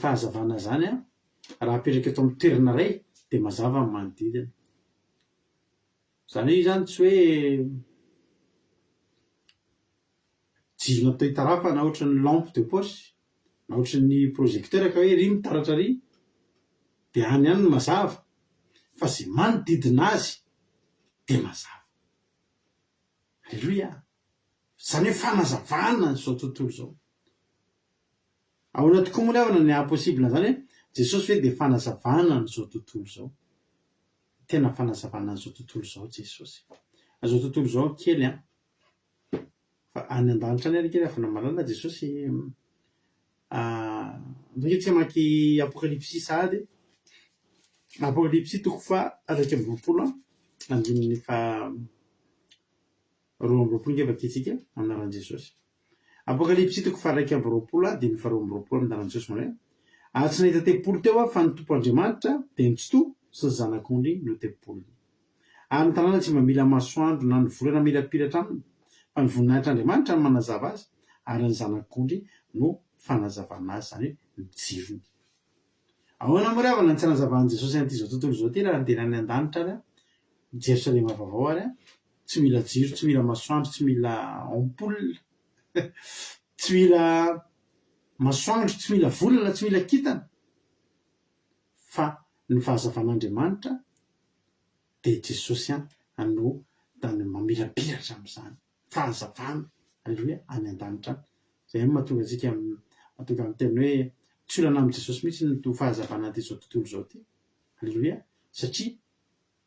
S2: fahazavana zany raha apetraka eto amin'ny toerana iray dia mazava ny manodidina. Izany hoe izany tsy hoe jiro natao hitarafa na ohatra ny lampe de poche na ohatra ny projecteur ka hoe ry mitaratra ry dia any ihany ny mazava, fa izay manodidina azy dia mazava. Alleluia. Izany hoe fanazavana izao tontolo izao. Ahoana tokoa moa ny havana ny impossible izany hoe Jesosy hoe dia fanazavana n'izao tontolo izao. Tena fanazavana n'izao tontolo izao Jesosy. Izao tontolo izao kely fa any an-danitra any araka rehefa namalala Jesosy ndraiky maky apokalypsy sady apokalypsy toko fa araiky amby roapolo andininy fa roa amby roapolo ngeva kitsika anaran Jesosy apokalypsy toko fa araiky amby roapolo dimy fa roa amby roapolo amin'anaran Jesosy mare ary tsy nahita tempolo teo fa ny tompo Andriamanitra dia nitsoto sy ny zanak'ondry no tempolony ary ny tanàna tsy mamila masoandro na ny volana mila piratra aminy fa ny voninahitry'Andriamanitra no manazava azy ary ny zanak'ondry no fanazavana azy zany hoe mijirony ahoana moa ravana ny tsy hanazavany Jesosy an'ity zao tontolo zao ty raha andena any an-danitra ary Jerosalema vaovao ary tsy mila jiro tsy mila masoandro tsy mila ampoule tsy mila masoandro tsy mila volana tsy mila kitana fa ny fahazavan'Andriamanitra dia Jesosy no tany mamirapiratra amin'izany fahazavana aleloia any an-danitra zay mahatonga antsika mahatonga amin'ny teny hoe tsy olana amin'i Jesosy mihitsy no fahazavana ty zao tontolo zao ty aleloia satria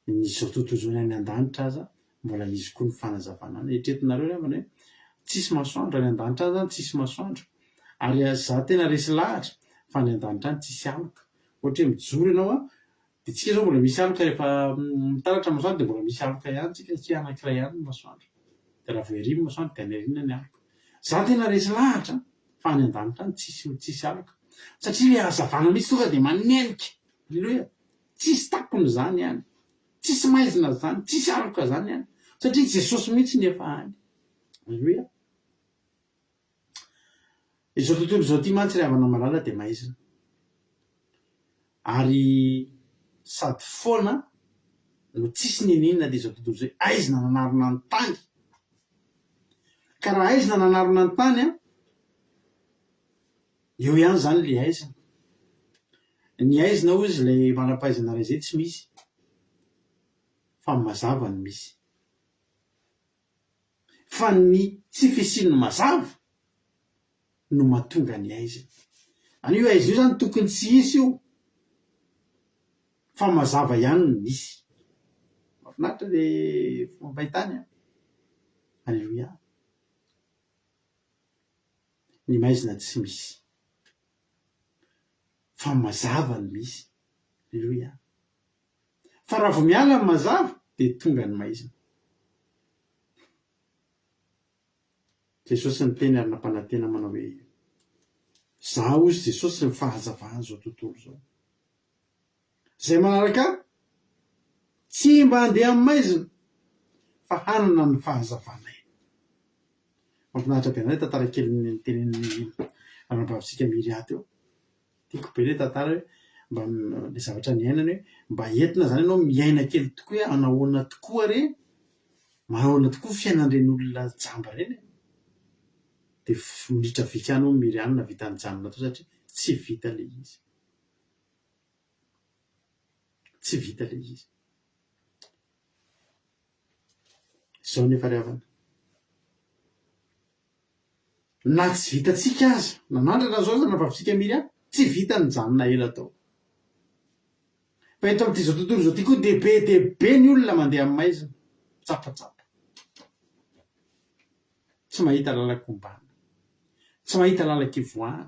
S2: ny zao tontolo zao any an-danitra aza mbola izy koa ny fanazavana any etretinareo ravana hoe tsisy masoandro any an-danitra aza tsisy masoandro ary za tena resy lahatra fa any an-danitra any tsisy aloka ohatra hoe mijoro ianao dia tsika zao mbola misy aloka rehefa mitaratra masoandro dia mbola misy aloka ihany tsika tsy anankiray ihany ny masoandro dia raha voerimy masoandro dia aneriana ny aloka za tena resy lahatra fa any an-danitra any tsisy aloka satria le hazavana mihitsy tonga dia manenika aleloia tsisy takony zany any tsisy maizina zany tsisy aloka zany any satria Jesosy mihitsy ny efa any aleloia izao tontolo zao ty mantsy ry havana malala dia maizina ary sady foana no tsisy ninina dia izao tontolo zay aizina nanarona ny tany ka raha aizina nanarona ny tany eo ihany zany le aizina ny aizina hoy izy lay manam-pahaizana ray zay tsy misy fa mazava ny misy fa ny tsy fisian'ny mazava no mahatonga ny aizina an'io aizina io zany tokony tsy isy io fa mazava ihany no misy mahafinaritra le fombaitany aleloia ny maizina tsy misy fa mazava ny misy aleloia fa raha vo miala ny mazava dia tonga ny maizina Jesosy ny teny ary nampanantena manao hoe za ozy Jesosy ny fahazavana zao tontolo zao zay manaraka tsy mba handeha amin'ny maizina fa hanana ny fahazavanay mafinaritra be anay tantara kely ny tenen'ny anabavitsika Miriaty eo tiako be le tantara hoe mba le zavatra ny ainany hoe mba entina zany ianao miaina kely tokoa hoe anahoana tokoa re manahoana tokoa fiainan'ireny olona jamba reny dia midritra vikany ho Miriam navita ny janona tao satria tsy vita le izy tsy vita le izy zao nefa ry havana na tsy vitatsika aza nanandrana zao aza navavitsika Miriam tsy vita ny janona ela tao fa eto amin'ity zao tontolo zao ty koa be ny olona mandeha amin'ny maizina tsapatsapa tsy mahita lalakombana tsy mahita lalakivoana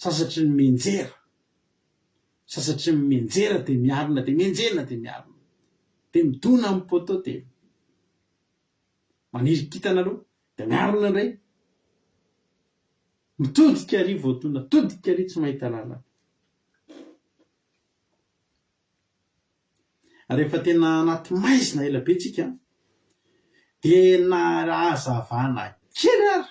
S2: sasatry ny menjera sasatry ny menjera dia miarina dia menjena dia miarina dia midona amin'ny poto dia maniry kitana aloha dia miarina indray mitodika ary voatona todika ary tsy mahita lalana rehefa tena anaty maizina ela be tsika dia na hazavana kely ary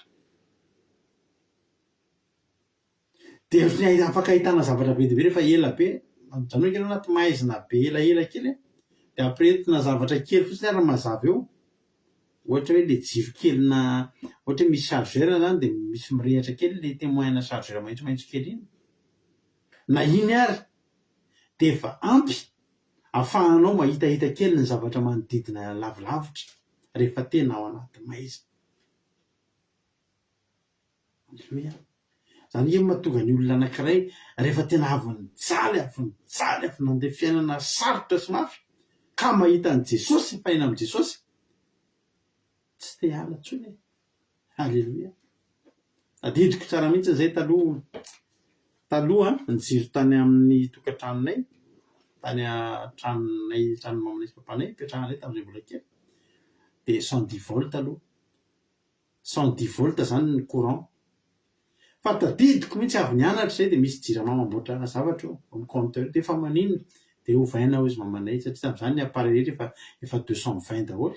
S2: dia ny afaka ahitana zavatra be dia be rehefa ela be zany hoe kely anaty maizina be ela kely dia ampirehetina zavatra kely fotsiny ary mazava eo ohatra hoe le jiro kely na ohatra hoe misy chargeur zany dia misy mirehatra kely le témoin chargeur maitsomaitso kely iny na iny ary dia efa ampy ahafahanao mahitahita kely ny zavatra manodidina lavilavitra rehefa tena ao anaty maizina aleloia zany hoe mahatonga ny olona anankiray rehefa tena avy nijaly avy nandeha fiainana sarotra sy mafy ka mahita ny Jesosy faina amin'ny Jesosy tsy te hiala intsony Halleloia. Adidiko tsara mihitsy zay taloha nijiro tany amin'ny tokantranonay, tany tranonay, tranomamanay sy papanay petrahanay tamin'izay mbola kely, de 110 volt aloha, 110 volt zany ny courant. Fa tadidiko mihitsy avy nianatra zay de misy jirama mamboatra zavatra eo amin'ny compteur, de efa maninona de ovaina ho izy mamanay satria tamin'izany ny appareil rehetra efa 220 daholo,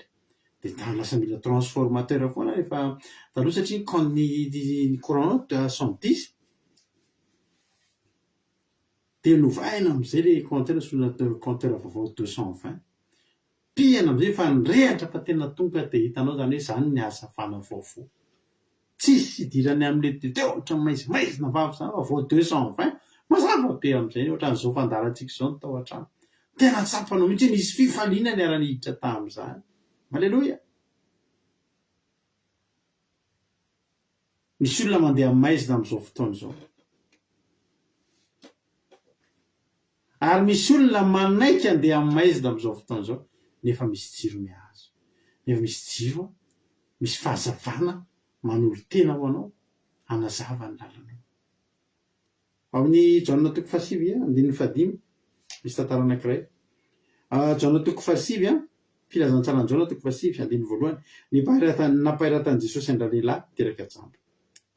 S2: de lasa mila transformateur foana rehefa taloha satria quand ny courant 110 de novaina am'izay le compteur solona compteur vaovao 220 pihana am'izay fa nirehatra fa tena tonga de hitanao zany hoe zany ny hazavana vaovao, tsisy idirany am'le teo ohatra maizimaizina vavy zany vaovao 220 mazava be am'izay ohatran'izao fandarantsika zao ny tao an-trano, tena tsapanao mihitsy nisy fifaliana ny ara-niditra tam'izany. Halleloia. Misy olona mandeha maizina am'izao fotoana izao, ary misy olona manaiky andeha maizina am'izao fotoana izao nefa misy jiro mihazo, nefa misy jiro, misy fahazavana manolo tena ho anao, hanazava ny lalana. Amin'ny Jaona 9:15 misy tantara anankiray. Jaona 9:15 filazantsara Jaona 9:15 napahiratan Jesosy andra lehilahy teraka jamba.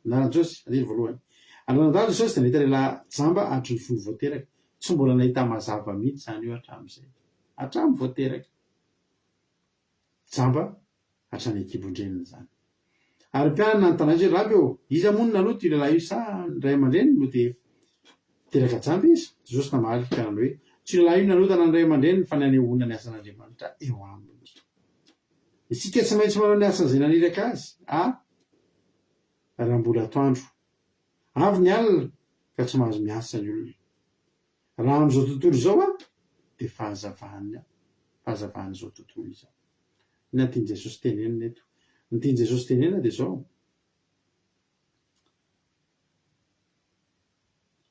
S2: Naranjosy andiny voalohany. Anaranjara Jesosy de nahita lehilahy jamba hatry ny folo voateraka. Tsy mbola nahita mazava mihitsy zany io hatramin'izay. Hatramy voateraka. Jamba hatrany akibondreniny zany. Ary mpianana nanontany azy hoe rabe iza monina aloha ty lehilahy io sa ny ray aman-dreny no de teraka jamba izy? Jesosy namaly mpianana hoe tsy lehilahy io nanotana ny ray aman-dreny fa nanehoana ny asan'Andriamanitra eo aminy. Isika tsy maintsy manao ny asan'izay naniraka azy. Raha mbola atoandro avy ny alina ka tsy mahazo miasa ny olona. Raha am'izao tontolo izao de fahazavana izao tontolo izao. Ina tiany Jesosy tenenina eto? Ny tiany Jesosy tenenina de zao: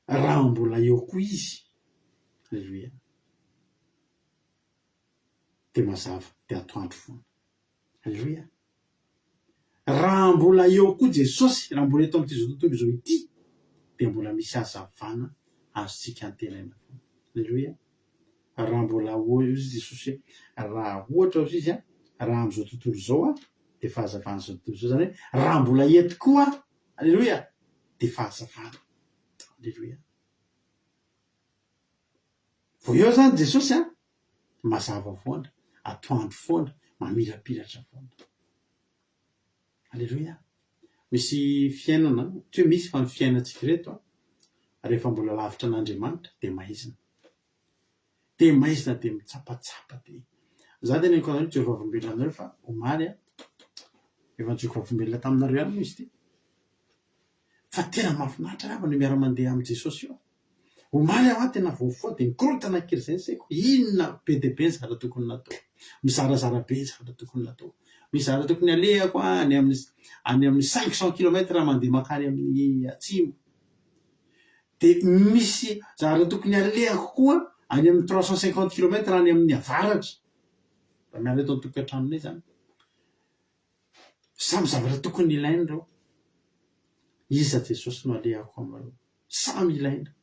S2: raha mbola eo koa izy, halleluia, de mazava de atoandro foana, halleluia. Raha mbola eo koa Jesosy, raha mbola eto amin'ity zao tontolo izao ity, de mbola misy hazavana azontsika antenaina foana, halleluia. Raha mbola eo izy Jesosy, raha ohatra ozy izy raha am'izao tontolo izao de fahazavana zao tontolo izao, zany hoe raha mbola eto koa, halleluia, de fahazavana, halleluia. Vo eo zany Jesosy mazava foana, atoandro foana, mamirapiratra foana, halleluia. Misy fiainana tsy hoe misy fa ny fiainantsika reto rehefa mbola lavitra an'Andriamanitra de maizina, de mitsapatsapa, de za de neniko anareo Jehovah vombelona aminareo fa omaly efa Jehovah vombelona taminareo ihany moa izy ty, fa tena mahafinaritra raha ny miara-mandeha amin'ny Jesosy io. Omaly aho tena voafoa de mikorotana kely zay saiko, inona be de be ny zavatra tokony natao, mizarazara be ny zavatra tokony natao, misy zavatra tokony alehako any amin'ny 500 km mandeha makany amin'ny atsimo, de misy zavatra tokony alehako koa any amin'ny 350 km any amin'ny avaratra. Raha miala eto an-tokantranonay zany, samy zavatra tokony ilaina reo, iza Jesosy no alehako amareo, samy ilaina.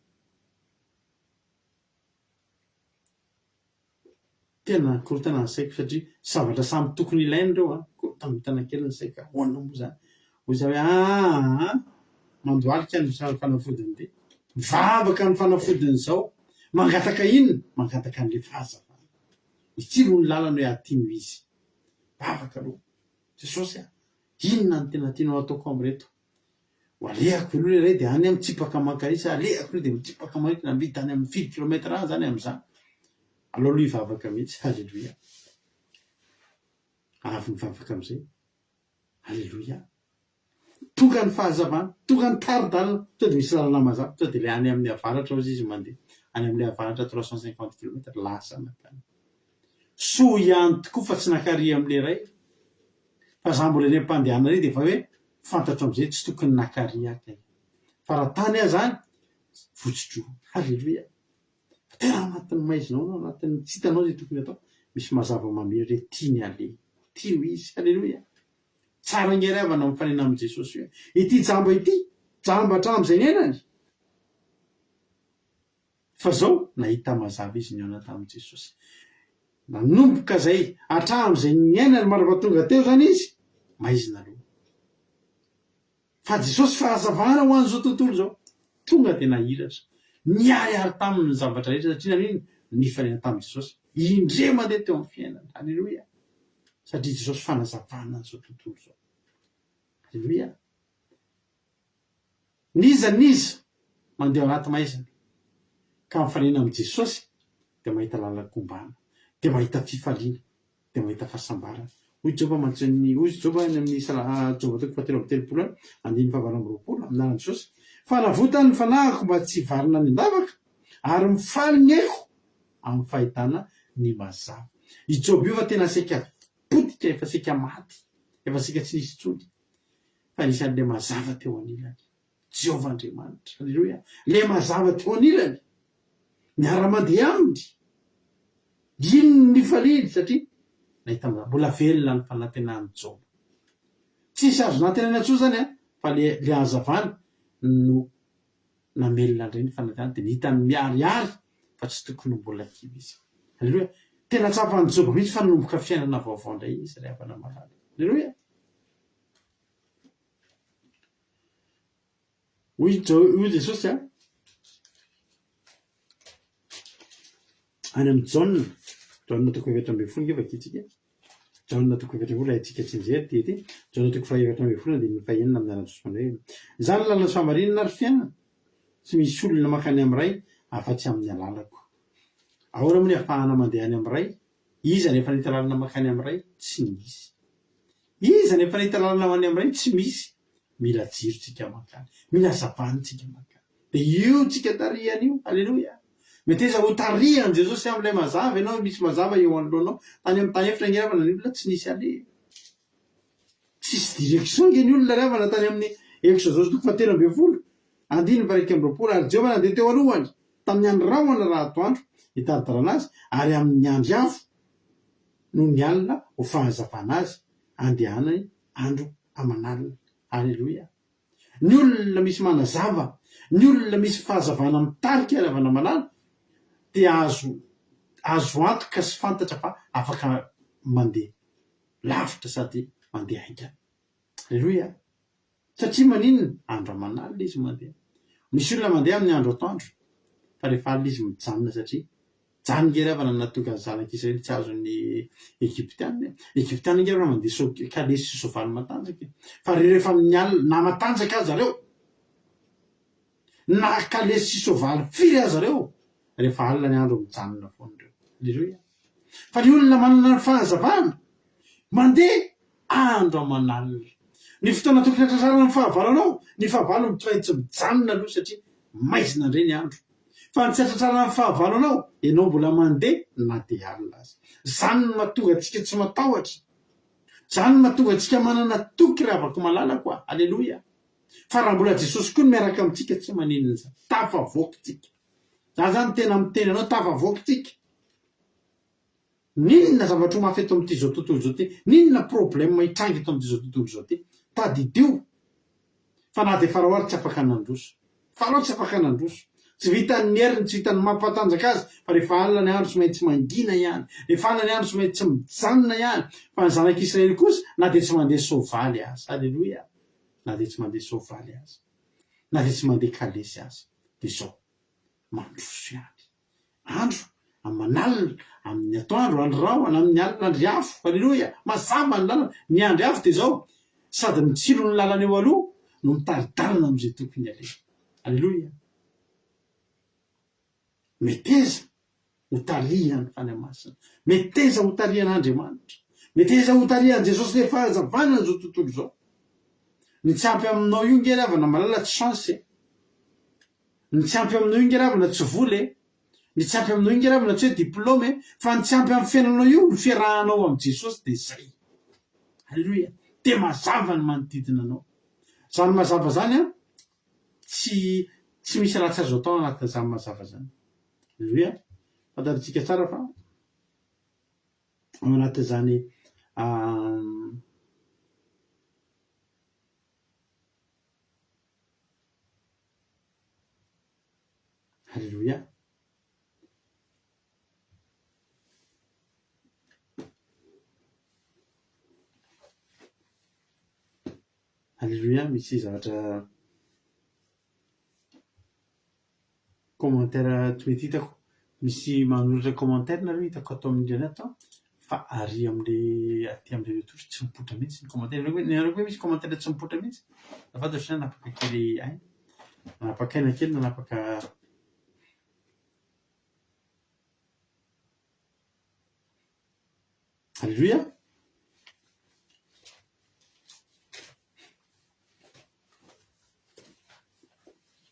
S2: Tena korotana ny saiko satria zavatra samy tokony ilaina reo korotana kely ny saiko, ahoana moa zany? Ozy hoe mandoalika ny fanafodiny de mivavaka ny fanafodiny zao, mangataka inona? Mangataka an'le fahazavana. Ity ro ny lalana hoe atino izy. Vavaka aloha Jesosy inona ny tena tianao ataoko am'reto? Ho alehako aloha le ray de any amin'ny tsipaka Mankarisa, alehako aloha de mitsipaka Mankarisa navita any amin'ny 7 km zany am'izany. Aloha hivavaka mihitsy, halleluia. Avy mivavaka am'izay, halleluia. Tonga ny fahazavana, tonga ny taridalana, to de misy lalana mazava, to de le any amin'ny avaratra ozy izy mandeha, any amin'le avaratra 350 km lasa nakany. So ihany tokoa fa tsy nakary am'le ray, fa za mbola le mpandehanana ray de fa hoe fantatro am'izay tsy tokony nakary akay. Fa raha tany ahy zany, votsotro, halleluia. Tena anatin'ny maizinao, anatin'ny tsitanao zay tokony atao, misy mazava mamery hoe tiany aleha, tio izy, halleluia. tsara ngerevana mifanena am' Jesosy hoe ity jamba ity jamba hatramin'izay nenany fa zao nahita mazava izy ny ona tamin'i Jesosy nanomboka zay hatramin'izay niainany marapatonga teo zany izy maizina aloha fa Jesosy fahazavana ho an'izao tontolo zao tonga de nahiratra niariary tamin'ny zavatra rehetra satria nanino nifanena tamin'i Jesosy indre mandeha teo amin'ny fiainana. Alleloia, satria Jesosy fanazavana an'izao tontolo zao. Alleloia, niza mandeha anaty maizina ka mifanena amin'i Jesosy de mahita lalakombana, de mahita fifaliana, de mahita fahasambarana. Hoy Joba mantsy hoy Joba any amin'ny Joba toko 4:30 andiny 5:20 amin'anan'i Jesosy fa navotany ny fanahiko mba tsy varina ny andavaka ary mifaly ny aiko amin'ny fahitana ny mazava. I Joba io fa tena seka potika, efa seka maty, efa seka tsy nisy tsony fa nisan'le mazava teo anilany Jehovah Andriamanitra. Alleluia, le mazava teo anilany miara-mandeha aminy ino ny faliany satria nahita mbola velona ny fanantenany Joba. Tsisy azo nantenana tsoa zany fa le hazavana no namelona andreny fanantenana de nihitany miariary fa tsy tokony mbola kivy izy. Alleluia, tena tsapany Joba mihitsy fa nanomboka fiainana vaovao indray izy rehefa namalala. Alleluia, hoy Jesosy any amin'ny Jauna 3:20 ngefa kitsika Jauna 3:20 aitsika tsinjery tety Jauna 3:20 andiny 5 amin'ny Jesosy manao hoe zany lala famarinana ary fiainana tsy misy olona makany amin'ny ray afa-tsy amin'ny alalako. Ahora moa ny ahafahana mandeha any amin'ny ray, iza nefa nahita lalana makany amin'ny ray tsy misy, iza nefa nahita lalana any amin'ny ray tsy misy. Mila jirotsika makany, mila hazavantsika makany, de io tsika tarihany io. Alleluia, meteza ho tarihany Jesosy amin'ilay mazava. Ianao misy mazava eo anoloanao tany amin'ny tany efitra ngeravana ny olona tsy nisy ale, tsisy direction nge ny olona revana tany amin'ny Exodus 4:20 andiny 1:20 ary Jehovah nandeha teo alohany tamin'ny andro rahona raha atoandro hitaritarana azy ary amin'ny andro avo no ny alina ho fahazavana azy andehanany andro aman'alina. Alleluia, ny olona misy manazava, ny olona misy fahazavana mitarika ravana malala dia azo antoka sy fantatra fa afaka mandeha lavitra sady mandeha haingana. Alleluia, satria maninona andro aman'alina izy mandeha. Misy olona mandeha amin'ny andro atoandro fa rehefa alina izy mijanona satria jany ngerevana natoka zanak'Israely tsy azon'ny Egyptiana ngerevana mandeha kalesy sy soavaly matanjaka fa rehefa amin'ny alina na matanjaka azy zareo na kalesy sy soavaly firy azy zareo rehefa alina ny andro mijanona foan'ireo. Alleluia, fa ny olona manana ny fahazavana mandeha andro aman'alina. Ny fotoana tokony hatrasarana ny fahavalonao, ny fahavalo tsy maintsy mijanona aloha satria maizina indray ny andro. Fa ny tsy hatratrarana ny fahavalonao ianao mbola mandeha na de alina azy. Zany no mahatonga antsika tsy matahotra, zany no mahatonga antsika manana toky raha avako malala koa. Alleluia, fa raha mbola Jesosy koa no miaraka amintsika tsy maninona zany, tafavoakytsika. Za zany tena miteny anao tafavoakytsika. Ninona zavatra ho mafy eto amin'ity zao tontolo zao ty, ninona problème hitranga eto amin'ity zao tontolo zao ty, tadidio fa na de Farao tsy afaka nandroso, Farao tsy afaka nandroso, tsy vitan'ny heriny, tsy vitan'ny mampatanjaka azy fa rehefa alina ny andro tsy maintsy mangina ihany, rehefa alina ny andro tsy maintsy mijanona ihany. Fa ny zanak'Israely kosa na de tsy mandeha soavaly azy. Alleluia, na de tsy mandeha soavaly azy, na de tsy mandeha kalesy azy, de zao mandroso ihany andro aman'alina amin'ny atoandro andro rahona amin'ny alina andro afo. Alleluia, mazava ny lalana ny andro afo de zao sady mitsilo ny lalana eo aloha no mitari-dalana am'izay tokony aleha. Alleluia, meteza ho tarihany fany masina, meteza ho tarihan'Andriamanitra, meteza ho tarihan'i Jesosy le fahazavana zao tontolo zao. Ny tsy ampy aminao io ngeravana malala tsy chance, ny tsy ampy aminao io ngeravana tsy voly, ny tsy ampy aminao io ngeravana tsy hoe diplôme, fa ny tsy ampy amin'ny fiainanao io ny fiarahanao amin'i Jesosy de zay. Alleluia, de mazava ny manodidina anao. Zany mazava zany tsy misy raha tsy azo atao anatin'izany mazava zany. Alleluia, fantaritsika tsara fa ao anatin'izany Halleloia. Halleloia. Misy zavatra commentaire tsy mety hitako. Misy manoratra commentaire nareo hitako atao amin'ireny atao fa ary am'le aty am'le totry tsy mipoitra mihitsy ny commentaire. Nareo hoe misy commentaire tsy mipoitra mihitsy. Afantatra sa nanapaka kely aina, nanapaka aina kely, nanapaka Halleluia.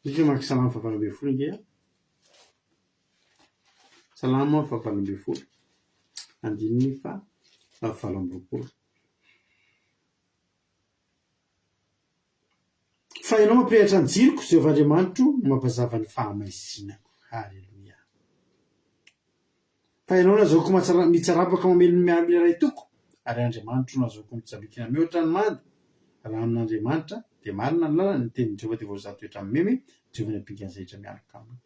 S2: Izy maky salama fa 20 nge salama fa 20 andininy fa 20. Fa ianao mampirehatra ny jiroko Jehovah'Andriamanitro mampazava ny fahamaisinako. Halleluia. Fa ianao nazahoako mitsarapaka mamelona ray toko ary Andriamanitro nazahoako mitsabikina mihoatra ny mady raha amin'Andriamanitra dia marina ny lalana ny tenin'i Jehovah dia voazato etra meme Jehovah ny ampingana izay rehetra miaraka aminy.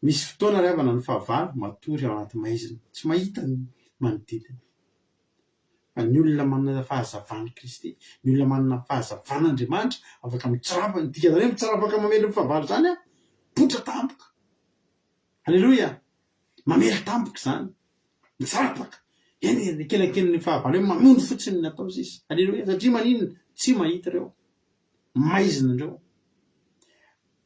S2: Misy fotoana ravana ny fahavalo matory ao anaty maizina tsy mahita ny manodidina. Fa ny olona manana fahazavana Kristy, ny olona manana fahazavana Andriamanitra afaka mitsarapaka ny dikana hoe mitsarapaka mamely ny fahavalo zany a potra tampoka. Halleloia. Mamely tampoka zany mitsarapaka eny kelakelin'ny fahavalo hoe mamono fotsiny ny atao sisa. Halleloia. Satria maninona tsy mahita reo, maizina reo.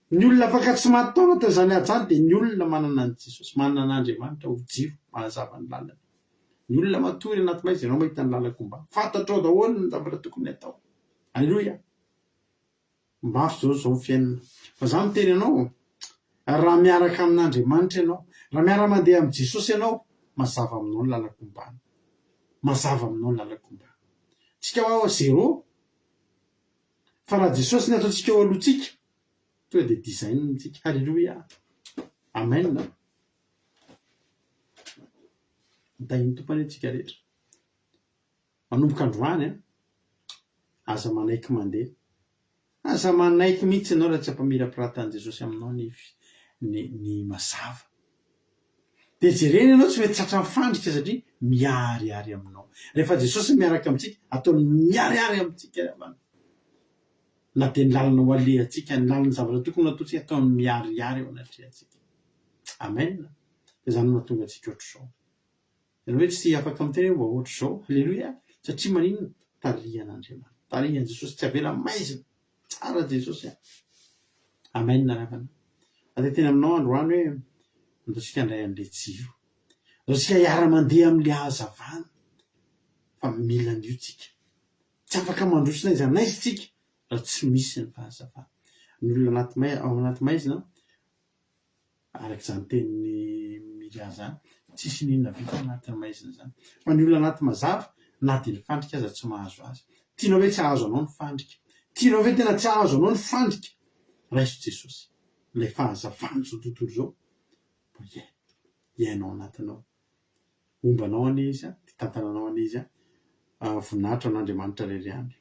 S2: Ny olona afaka tsy maty anatin'izany zany dia ny olona manana an Jesosy, manana an'Andriamanitra ho jiro mahazava ny lalana. Ny olona matory anaty maizina ianao mahita ny lalako mba fantatrao daholo ny zavatra tokony atao. Halleloia. Mafy zao fiainana. Fa za miteny ianao raha miaraka amin'Andriamanitra ianao, raha miara mandeha amin'ny Jesosy ianao, mazava aminao ny lalako mbany. Mazava aminao ny lalako mbany. Tsika ao zéro. Fa raha Jesosy ny ataontsika eo alohantsika tonga dia design ntsika. Halleluia. Amen. Mitahiny tompany antsika rehetra. Manomboka androany aza manaiky mandeha. Aza manaiky mihitsy ianao raha tsy ampamirapiratany Jesosy aminao ny mazava. Dia jerena ianao tsy mety tratra mifandrika satria miariary aminao. Rehefa Jesosy miaraka amintsika ataony miariary amintsika. Na dia ny lalana ho alehantsika, ny lalana zavatra tokony ataontsika ataony miariary ao anatrehantsika. Amen. Dia izany mahatonga antsika ohatr'izao. Ianao hoe tsy afaka miteny mba ohatr'izao. Halleluia. Satria maninona tarihan'Andriamanitra, tarihan'i Jesosy tsy avela maizina. Tsara Jesosy. Amen. Ravana. Aty teny aminao androany hoe andaontsika handray an'ilay jiro. Andaontsika hiara mandeha amin'ilay hazavana. Fa mila an'io tsika. Tsy afaka mandrosina izy anaizy tsika raha tsy misy ny fahazavana. Ny olona ao anaty maizina araka izany tenin'ny Miria zany tsisy ninona vita anatin'ny maizina zany. Fa ny olona anaty mazava na dia ny fandrika aza tsy mahazo azy. Tianao hoe tsy ahazo anao ny fandrika. Tianao hoe tena tsy ahazo anao ny fandrika. Raiso Jesosy. Ilay fahazavana zao tontolo zao. Iainao anatinao. Ombanao an'izy, tantananao an'izy, voninahitra an'Andriamanitra irery ihany.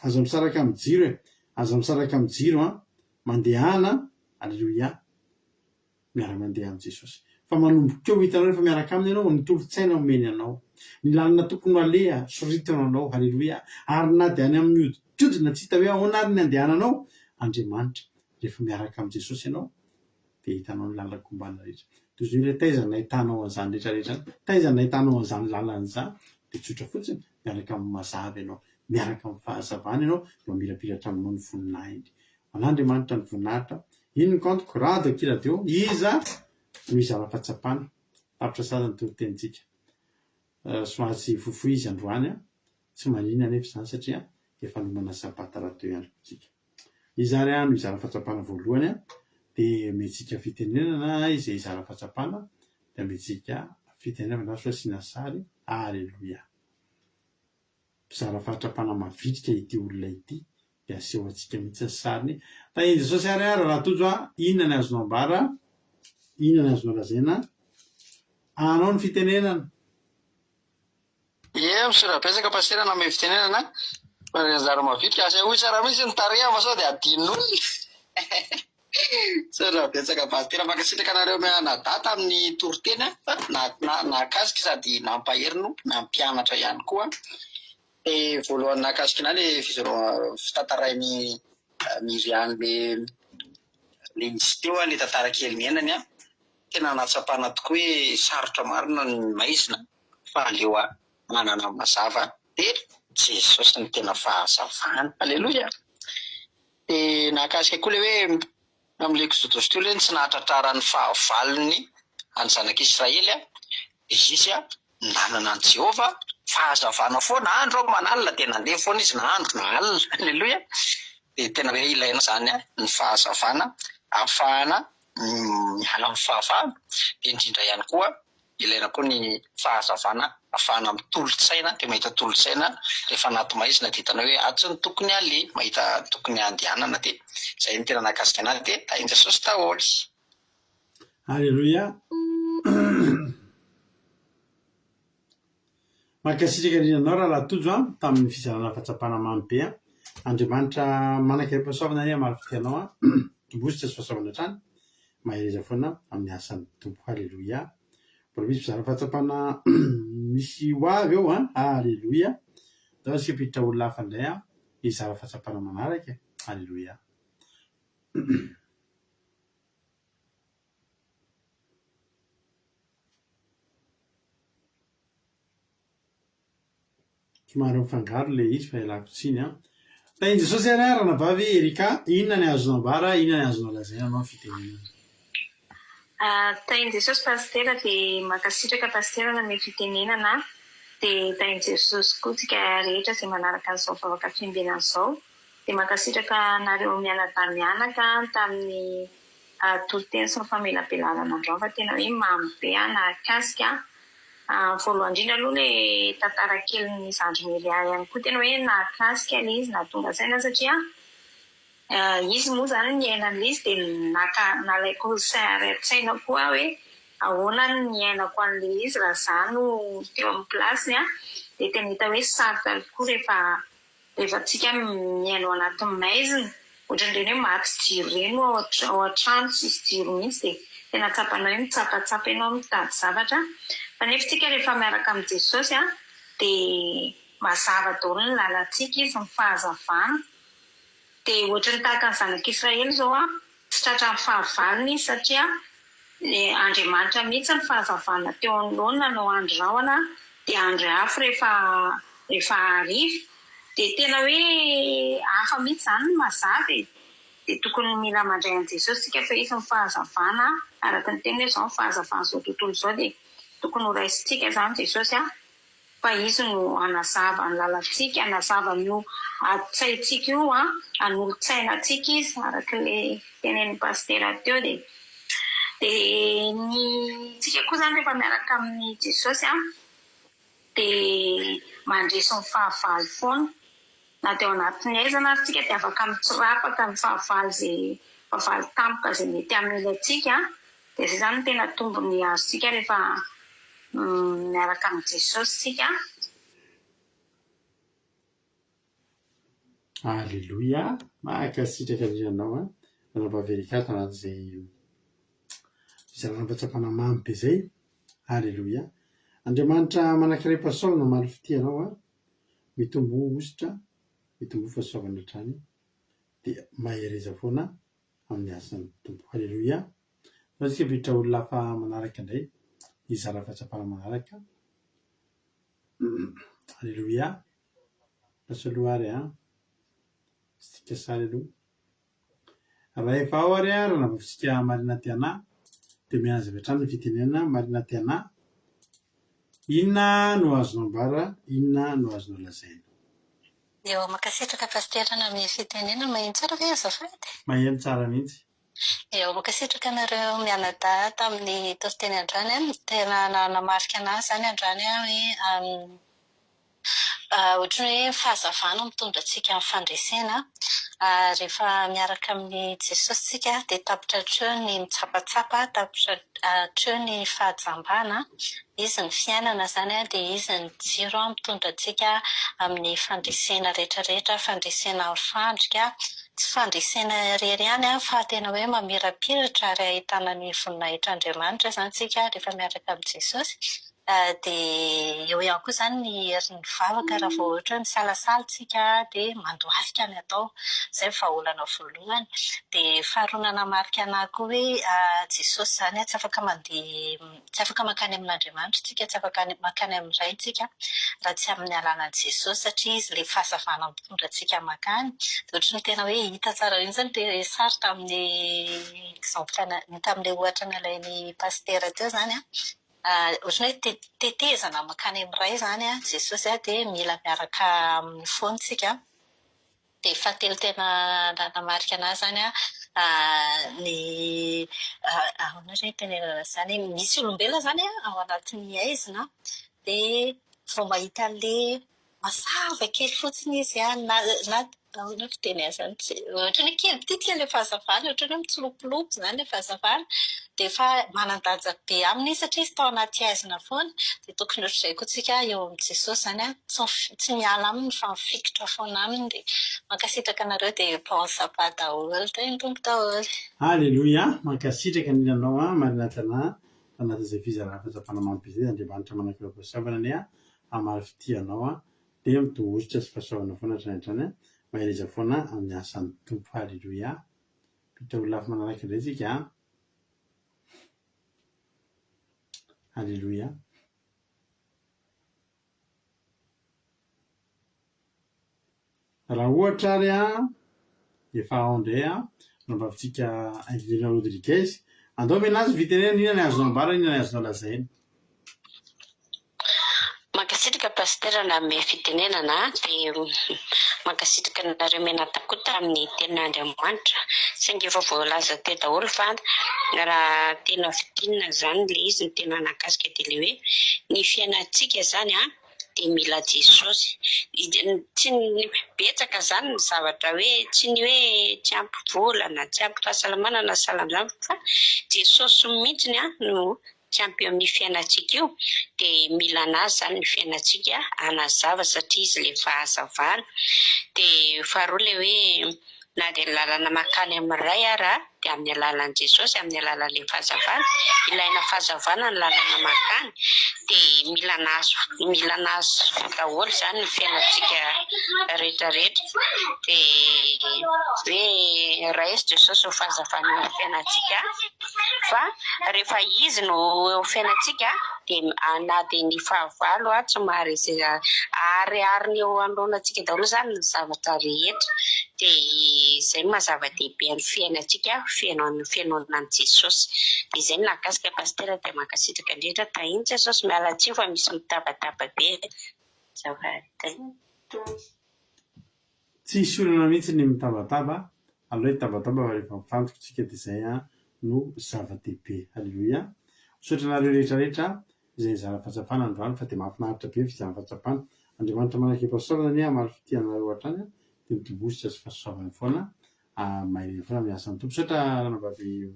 S2: Aza misaraka amin'ny jiro aza misaraka amin'ny jiro mandehana. Halleluia. Miara-mandeha amin'ny Jesosy. Fa manomboka eo hitanao rehefa miaraka aminy ianao ny tolo-tsaina omeny anao. Ny lalina tokony aleha soritana anao. Halleluia. Ary na dia any amin'ny hoditodina tsy hita hoe ahoana ary ny andehananao Andriamanitra. Rehefa miaraka amin'ny Jesosy ianao dia hitanao ny lalako mbana rehetra. Toy izay hoe taizana hitanao an'izany rehetrarehetra. Taizana hitanao an'izany lalan'izany dia tsotra fotsiny miaraka amin'ny mazava ianao, miaraka amin'ny fahazavana ianao dia mamirapiratra aminao ny voninahiny. An'Andriamanitra ny voninahitra. Ino ny kantoko radio kiradio iza no izara fahatsapana. Tapitra sasa ny toro-tenitsika. Soatsy fofoy izy androany tsy manina nefa izany satria efa nomana sabata raha teo ihany tsika. Izary no izara fahatsapana voalohany dia metsika fitenenana izay izara fahatsapana dia metsika fitenenana raso asiana sary. Halleluia. Mizara fahatsapana mavitrika ity olona ity dia aseho antsika mihitsy ny sariny. Tahiny Jesosy ary raha tojo inona ny azonao ambara, inona ny azonao lazaina, anao ny fitenenana.
S5: Misora-betsaka pasera na amin'ny fitenenana fa anjara mavitrika asa hoy tsara mihitsy ny tarehy fa sao dia adin'olona. Raha betsaka pastera mankasitraka anareo mianadata amin'ny toriteny nakasika sady nampaherino nampianatra ihany koa. Voalohany nakasika na le fitantarainy Miriam le nisy teo le tantara kely miainany tena natsapana tokoa hoe sarotra marina ny maizina fa aleo manana mazava de Jesosy ny tena fahazavana. Aleloia. De nakasika koa le hoe am'le kizotozo le tsy nahatratrara ny fahavalony any zanak'Israely izy nanana ny Jehova fahazavana foana andro manalina de nandeha foana izy na andro na alina. Aleloia. De tena hoe ilaina zany ny fahazavana ahafahana miala amin'ny fahavalo. De indrindra ihany koa ilaina koa ny fahazavana ahafahana mitolotsaina de mahita tolotsaina rehefa anaty maizina de hitana hoe atsy ny tokony ale mahita tokony andehanana de zay ny tena nakasika anazy de tainy Jesosy taholy.
S2: Aleloia. Mankasitraka indrindranao raha latojo tamin'ny fizarana fahatsapana mamy be Andriamanitra manankaram-pahasoavana any marifitianao tombositra sy fahasoavana hatrany mahereza foana amin'ny asan'ny tompo. Aleloia. Mbola misy fizarana fahatsapana misy ho avy eo aleloia. Zao sika piditra olona hafa indray izara fahatsapana manaraka. Aleloia. Somary mifangaro le izy fa ialako tsiny tainy Jesosy arana vavy Erika, inona ny azonao ambara, inona ny azonao lazaina anao fitenenana?
S6: Tainy Jesosy pastera dia mankasitraka pastera na fitenenana dia tainy Jesosy koa tsika rehetra izay manaraka an'izao vavaka fiambinana izao dia mankasitraka nareo mianadahy-mianaka tamin'ny toriteny sy ny famelabelana andreo fa tena hoe mamy be nakasika. Voalohany indrindra aloha le tantara kely ny zandry Meria ihany koa tena hoe nakasika ilay izy nahatonga saina satria izy moa zany ny ainan'ilay izy dia nalaiko saina koa hoe ahoana ny ainako an'ilay izy raha zany no teo amin'ny plasiny dia tena hita hoe sarotra tokoa rehefa tsika miaino anatin'ny maizina ohatran'ireny hoe maty jiro ireny ao an-trano tsisy jiro mihitsy dia tena tsapanao hoe mitsapatsapa ianao mitady zavatra. Fa nefa tsika rehefa miaraka amin'ny Jesosy dia mazava daholo ny lalantsika izy ny fahazavana. Dia ohatran'ny tahaka ny zanak'Israely izao tsy tratran'ny fahavalony izy satria Andriamanitra mihitsy ny fahazavana teo anoloany nanao andro rahona dia andro hafa rehefa hariva dia tena hoe hafa mihitsy zany ny mazava dia tokony mila mandray an'i Jesosy tsika fa izy ny fahazavana araka ny teny hoe izao ny fahazavana izao tontolo izao dia tokony ho raisintsika zany Jesosy fa izy no anazava ny lalantsika, anazava ny ati-tsaintsika io anolo-tsainantsika izy araka ilay tenen'ny pastera teo dia ny tsika koa zany rehefa miaraka amin'ny Jesosy dia mandresy ny fahavalo foana na teo anatin'ny aizana ary tsika dia afaka mitsirapaka ny fahavalo tampoka izay mety amin'ny antsika dia izay zany tena tombony azontsika rehefa miaraka amin'ny Jesosy tsika.
S2: Aleloia. Mankasitraka indrindranao nanapa-Erika tanatin'izay fizarana fahatsapana mamy be zay. Aleloia. Andriamanitra manankaram-pahasoavana marifitianao mitombo ositra mitombo fahasoavana hatrany dia mahereza foana amin'ny asan'ny tompo. Aleloia. Fa tsika piditra olona hafa manaraka indray izara fahatsapana manaraka. Aleloia. Pasaloha ary sika sara aloha raha efa ao ary raha navafitsika marina tiana dia mianazava hatrany ny fitenenana marina tiana. Inona no azonao ambara, inona no azonao lazaina?
S7: Eo mankasitraka pastera na amin'ny fitenenana maheno tsara ve azafady?
S2: Maheno tsara mihitsy.
S7: Eo mankasitraka anareo mianadahy tamin'ny toriteny androany tena nanamarika anazy zany androany hoe ohatran'ny hoe fahazavana mitondra antsika amin'ny fandresena. Rehefa miaraka amin'ny Jesosy tsika dia tapitra hatreo ny mitsapatsapa, tapitra hatreo ny fahajambana. Izy ny fiainana zany dia izy ny jiro mitondra antsika amin'ny fandresena rehetrarehetra, fandresena mifandrika tsy fandresena irery ihany fa tena hoe mamirapiratra ary ahitana ny voninahitran'Andriamanitra izany tsika rehefa miaraka amin'i Jesosy. Dia eo ihany koa izany ny herin'ny vavaka raha vao ohatra hoe misalasala tsika dia mandohalika ny atao. Izay ny vahaolana voalohany. Dia faharoa nanamarika anahy koa hoe Jesosy izany tsy afaka mandeha, tsy afaka mankany amin'Andriamanitra tsika, tsy afaka mankany amin'ny iray tsika raha tsy amin'ny alalan'i Jesosy satria izy ilay fahazavana mitondra antsika mankany. Dia ohatran'ny tena hoe hita tsara mihitsy ny sary tamin'ny tamin'ilay ohatra nalain'ny pastera teo izany ohatrany hoe tetezana mankany amin'ny iray izany Jesosy dia mila miaraka amin'ny fontsika. Dia fahatelo tena nanamarika anazy izany ny ahoana izay tenenana izany, misy olombelona izany ao anatin'ny haizina dia vao mahita an'ilay mazava kely fotsiny izy na ahoana fiteny azany, ohatrany hoe kely bitika ilay fahazavana, ohatrany hoe mitsilopilopy izany ilay fahazavana. Dia efa manan-danja be aminy izy satria izy tao anaty haizina foana. Dia tokony ohatr'izay koa tsika eo amin'ny Jesosy izany tsy miala aminy fa mifikitra foana aminy. Dia mankasitraka anareo dia paosapa daholo teny tompo daholo.
S2: Alleluia, mankasitraka ny ianao marinatana fanatin'izay fizarana-fahatsapana mamy be izay Andriamanitra manakira paosavana ny hamarifitianao dia mitohozitra sy fahasoavana foana hatrany mahereza foana amin'ny asan'ny tompo. Alleluia. Mpita ho lafy manaraka indray tsika. Alleluia. Raha ohatra ary efa ao indray nambavitsika Angelina Rodriguez, andao menazy vitenena inona ny azonao ambara, inona ny azonao lazaina?
S8: Mankasitraka pastera na ame fitenenana dia mankasitraka nareo menatako tamin'ny tenin'Andriamanitra saingy efa voalaza teo daholo fa raha tena fidinina izany ilay izy ny tena nakasika dia ilay hoe ny fiainantsika izany dia mila Jesosy. Tsy ny betsaka izany ny zavatra hoe tsy ny hoe tsy ampy vola na tsy ampy fahasalamana na salamizany fa Jesosy mihitsy no tsy ampy amin'ny fiainantsika io dia mila anazy izany ny fiainantsika anazava satria izy ilay fahazavana. Dia faharoa ilay hoe na dia ny lalana mankany amin'ny iray ara dia amin'ny alalan'i Jesosy, amin'ny alalan'ilay fahazavana. Ilaina fahazavana ny lalana mankany dia mila nazo daholo izany ny fiainantsika rehetrarehetra. Dia hoe raisy Jesosy ho fahazavana ny fiainantsika fa rehefa izy no fiainantsika dia na dia ny fahavalo tsy maharesy ariariny eo anoloanantsika daholo izany ny zavatra rehetra. Dia izay mahazava-dehibe ny fiainantsika, fiainana an' Jesosy. Dia izay no nakasika pastera dia mankasitraka indrindra tahiny Jesosy miala tsio fa misy mitabataba be.
S2: Tsisy olana mihitsy ny mitabataba, aloha mitabataba rehefa mifantoka tsika dia izay no zava-dehibe. Alleluia. Misaotra anareo rehetrarehetra izay nizara fahatsapana androany fa dia mahafinaritra be fizarana fahatsapana. Andriamanitra manakira paosavana ny hamarifitianareo hatrany dia mitobositra sy fahasoavana foana mahereza foana amin'ny asan'ny tompo. Misaotra ranavavy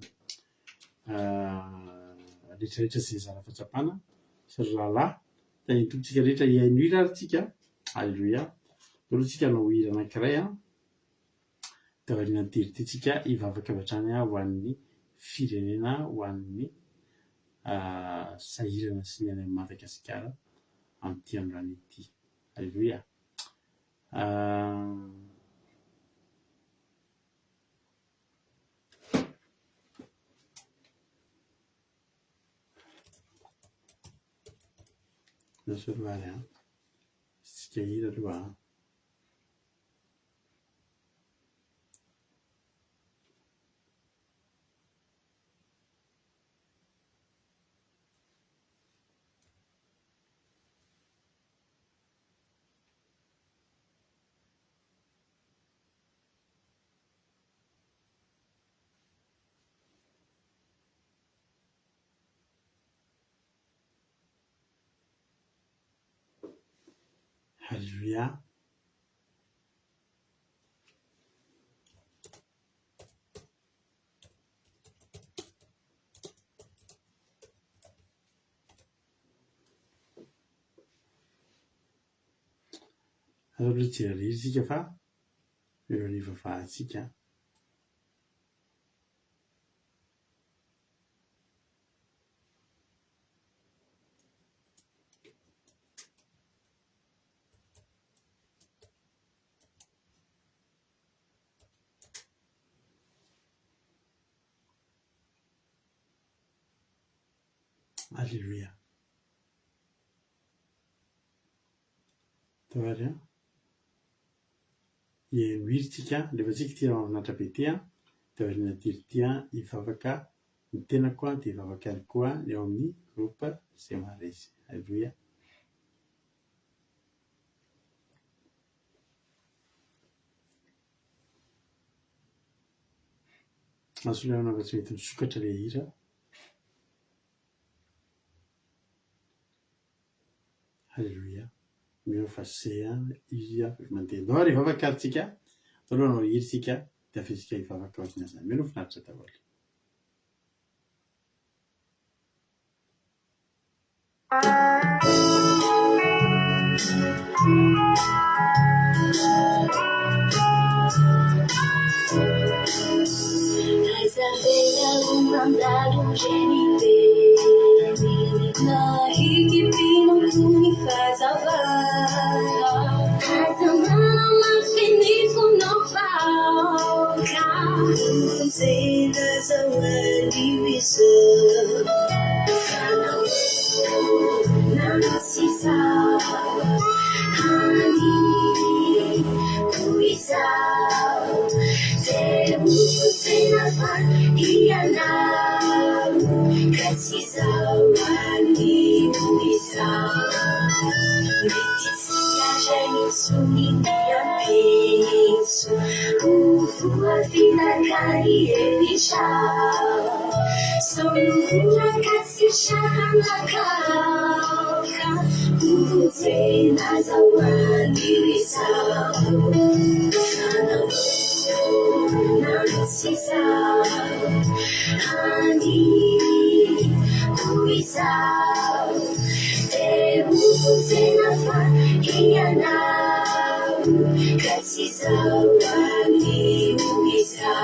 S2: rehetrarehetra izay nizara fahatsapana sy rahalahy dia ny tompontsika rehetra hiaino hira ary tsika. Alleluia. Olo tsika hanao hira anankiray dia variana ny teritetsika hivavaka avy hatrany ho an'ny firenena, ho an'ny sahirana sy ny any amin'ny Madagasikara amin'ity androany ity. Alleluia. Nasorovary tsika hira aloha Alleluia. Aloha tsy ariry tsika fa eo ny ivavahantsika. Alléluia. Tavary mihiritsika rehefa tsika tia mahafinaritra be tia dia variana tiry tia hivavaka ny tenako a dia hivavaka ihany koa eo amin'ny groupe izay maharesy. Alléluia. Mahasolana fa tsy mety misokatra ilay hira. Alléluia. Mino fa zay izy mandeha andao ary hivavaka aritsika aloha anao hiritsika dia afetsika hivavaka ohatrana izany. Mino finaritra daholo.
S1: Mandado genitemi na hikipino kuni faz avala Kazamana mafinifu no falka Sena zawadi wisa Kana sisa Hani kuisa Sena fan Iyana Kasizawani Muisa Metisia Jani Sunindia Pensu Ufua Fina Kari Evisha Sonuna Kasisha Hanakaka Ufuzena Zawani Wisa Sisa Hani Kuisa Ufuzena fa Iyana Kasizawani Muisa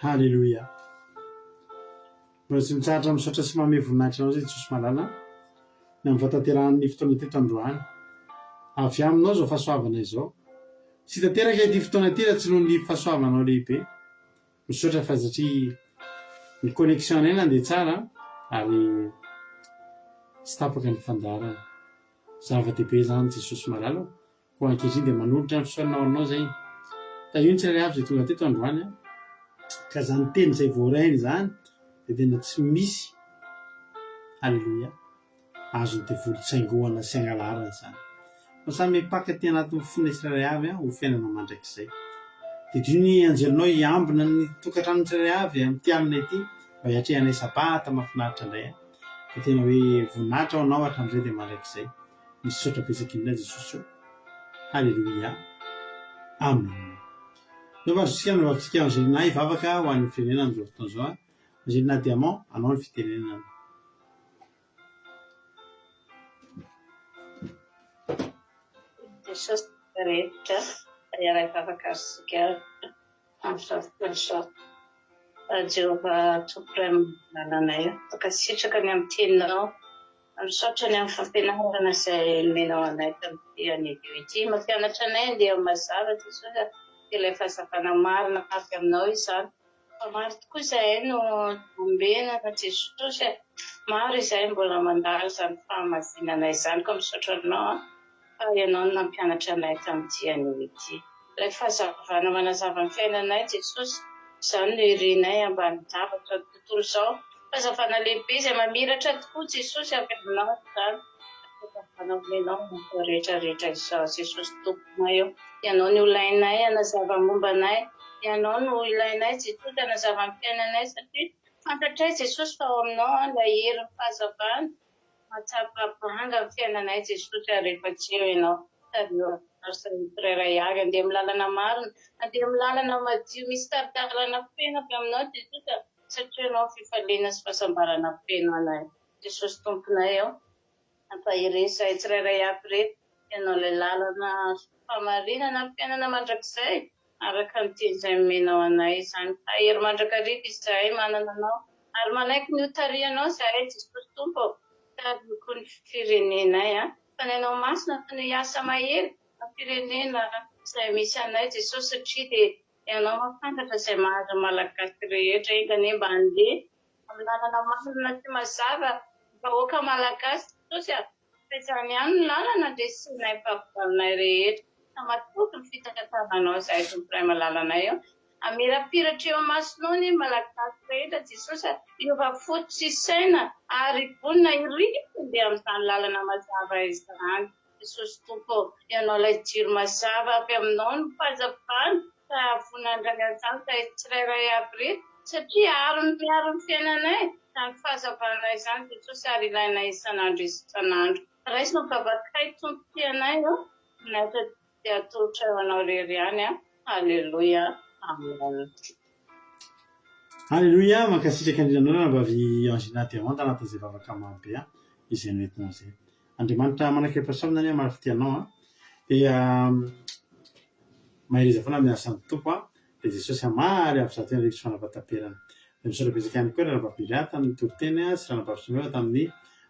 S2: Alléluia. Mbola tsy mitsahatra misaotra sy manome voninahitra anao zay Jesosy malala ny amin'ny fatateran'ny fotoana teto androany. Avy aminao zao fahasoavana izao. Tsy tanteraka ity fotoana ity raha tsy noho ny fahasoavanao lehibe. Misaotra fa satria ny connexion anay nandeha tsara ary tsy tapaka ny fandarana. Zava-dehibe zany Jesosy malala ho ankehitriny dia manolotra ny fisaoranao anao zay. Tahio ny tsirairay avy zay tonga teto androany ka zany teny izay voarainy zany dia tena tsy misy. Alléluia. Azony devoly-tsaingohana sy angalarana zany. Fa samy mipaka ty anatin'ny fony tsirairay avy ho fiainana mandrakizay. Dia dio ny anjelinao hiambina ny tokantrano tsirairay avy amin'ity alina ity mba hiatrehanay sabata mahafinaritra indray. Dia tena hoe voninahitra ho anao hatramin'izay dia mandrakizay. Misaotra betsaka indrindra Jesosy. Alléluia. Amen. Nova jusqu'à nous expliquer Angelina ivavaka ho an'ny firenena amin'izao fotoana zao a. Angelina Diamant anao ny fitenenana.
S9: Jesosy rehetra iaraka avakasika amin'ny fotoana Jehovah Supreme lalànay fakasitraka ny amin'ny teninao misaotra ny amin'ny fampianarana izay menao anay tamin'ity anivio ity mampianatra anay andeha amin'ny mazava Jesosy dia ilay fahazavana marina avy aminao izany fa maro tokoa izay no ombena na Jesosy maro izay mbola mandalo izany fahamazinana izany ka misaotra anao fa ianao no nampianatra anay tamin'ity anio ity ilay fahazavana manazava ny fiainanay Jesosy izany no irinay ambany davatra tontolo izao fahazavana lehibe izay mamiratra tokoa Jesosy avy aminao izany fahazavana omenao ny rehetrarehetra izao Jesosy tomponay eo ianao no ilainay hanazava mombanay ianao no ilainay Jesosy hanazava ny fiainanay satria fantatray Jesosy fa ao aminao ilay herin'ny fahazavana mahatsapa-banga ny fiainanay Jesosy ary rehefa tsy eo ianao tario tsirairay avy andeha amin'ny lalana marina andeha amin'ny lalana madio misy taritarana feno avy aminao Jesosy satria ianao fifaliana sy fahasambarana feno anay Jesosy tomponay eo ampahiresahay tsirairay avy reto ianao ilay lalana famarinana ny fiainana mandrakizay araka ny teny izay menao anay izany ahery mandrakariva izahay manana anao ary manaiky ny hotarianao izahay Jesosy tompo tariko ny firenenay fa ny anao masina fa ny asa mahery ny firenena izay misy anay Jesosy satria dia ianao mafantatra izay mahazo malagasy rehetra engany mba handeha amin'ny lalana marina sy mazava vahoaka malagasy Jesosy faizany ihany ny lalana ndesinay fahavitanay rehetra fa matoky ny fitakatananao izahay tomporay malalanay eo amirapiratra eo amasonao ny malagasy rehetra Jesosy iova fototra sy saina ary vonina iriko dia amin'izany lalana mazava izany Jesosy tompo ianao ilay jiro mazava avy aminao ny fahazavana ka vonandray an'izany ka tsirairay aby reto satria arony fiainanay ny fahazavana izany Jesosy ary ilainay isan'andro isan'andro raisy mivavakay tompo anay eo nahitra dia atolotra eo anao rery ihany Alleluia amen.
S2: Alleluia mankasitraka indrindra nambavy Angelina Diamant anatin'izay vavaka marobe izay noentinao izay. Andriamanitra manakaipasaona ny maro fitianao dia mahireza foana miasa ny tompo dia Jesosy amary avy zato andrikitra fanapataperana dia misaotra betsaka ihany koa ranabaviliata ny toriteny sy ranabavy tamin'ny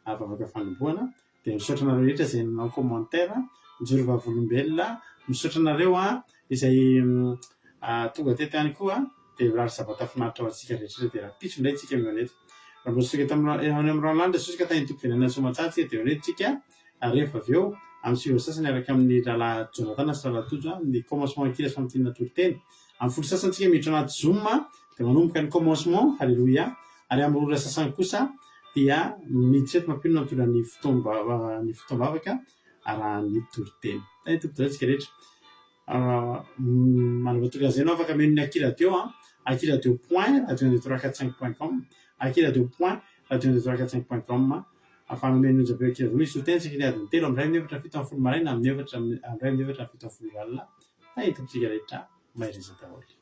S2: vavaka fanomboana dia misaotra nareo rehetra izay nanao commentaire mijoro vavolombelona misaotra nareo izay tonga teto ihany koa dia rary sabata finaritra ho antsika rehetra dia raha pitso indray tsika mionetra raha mbola tsika tamin'ny amin'ny rahalandra Jesosy ka tany tompo firenena soamatsatsika dia honetritsika rehefa avy eo amin'ny sivy sasany araka amin'ny rahalahy Jonathan sy rahalahy Tojo ny commencement kely sy famontinana toriteny amin'ny folo sasantsika miditra anaty Zoom dia manomboka ny commencement Alleluia ary amin'ny ora sasany kosa dia miditra eto mampino mitondra ny fotoam-bavaka arahan'ny toriteny tany tompo tsika rehetra manavatoka izay anao afaka meno ny akiradio akiradio point radio-345.com akiradio point radio-345.com afahana meno jabe akiradio misy hoteny tsika ny adiny telo amin'ny 2:7 maraina amin'ny 2:7 fito amin'ny folo alina tany tompo tsika rehetra mahireza daholo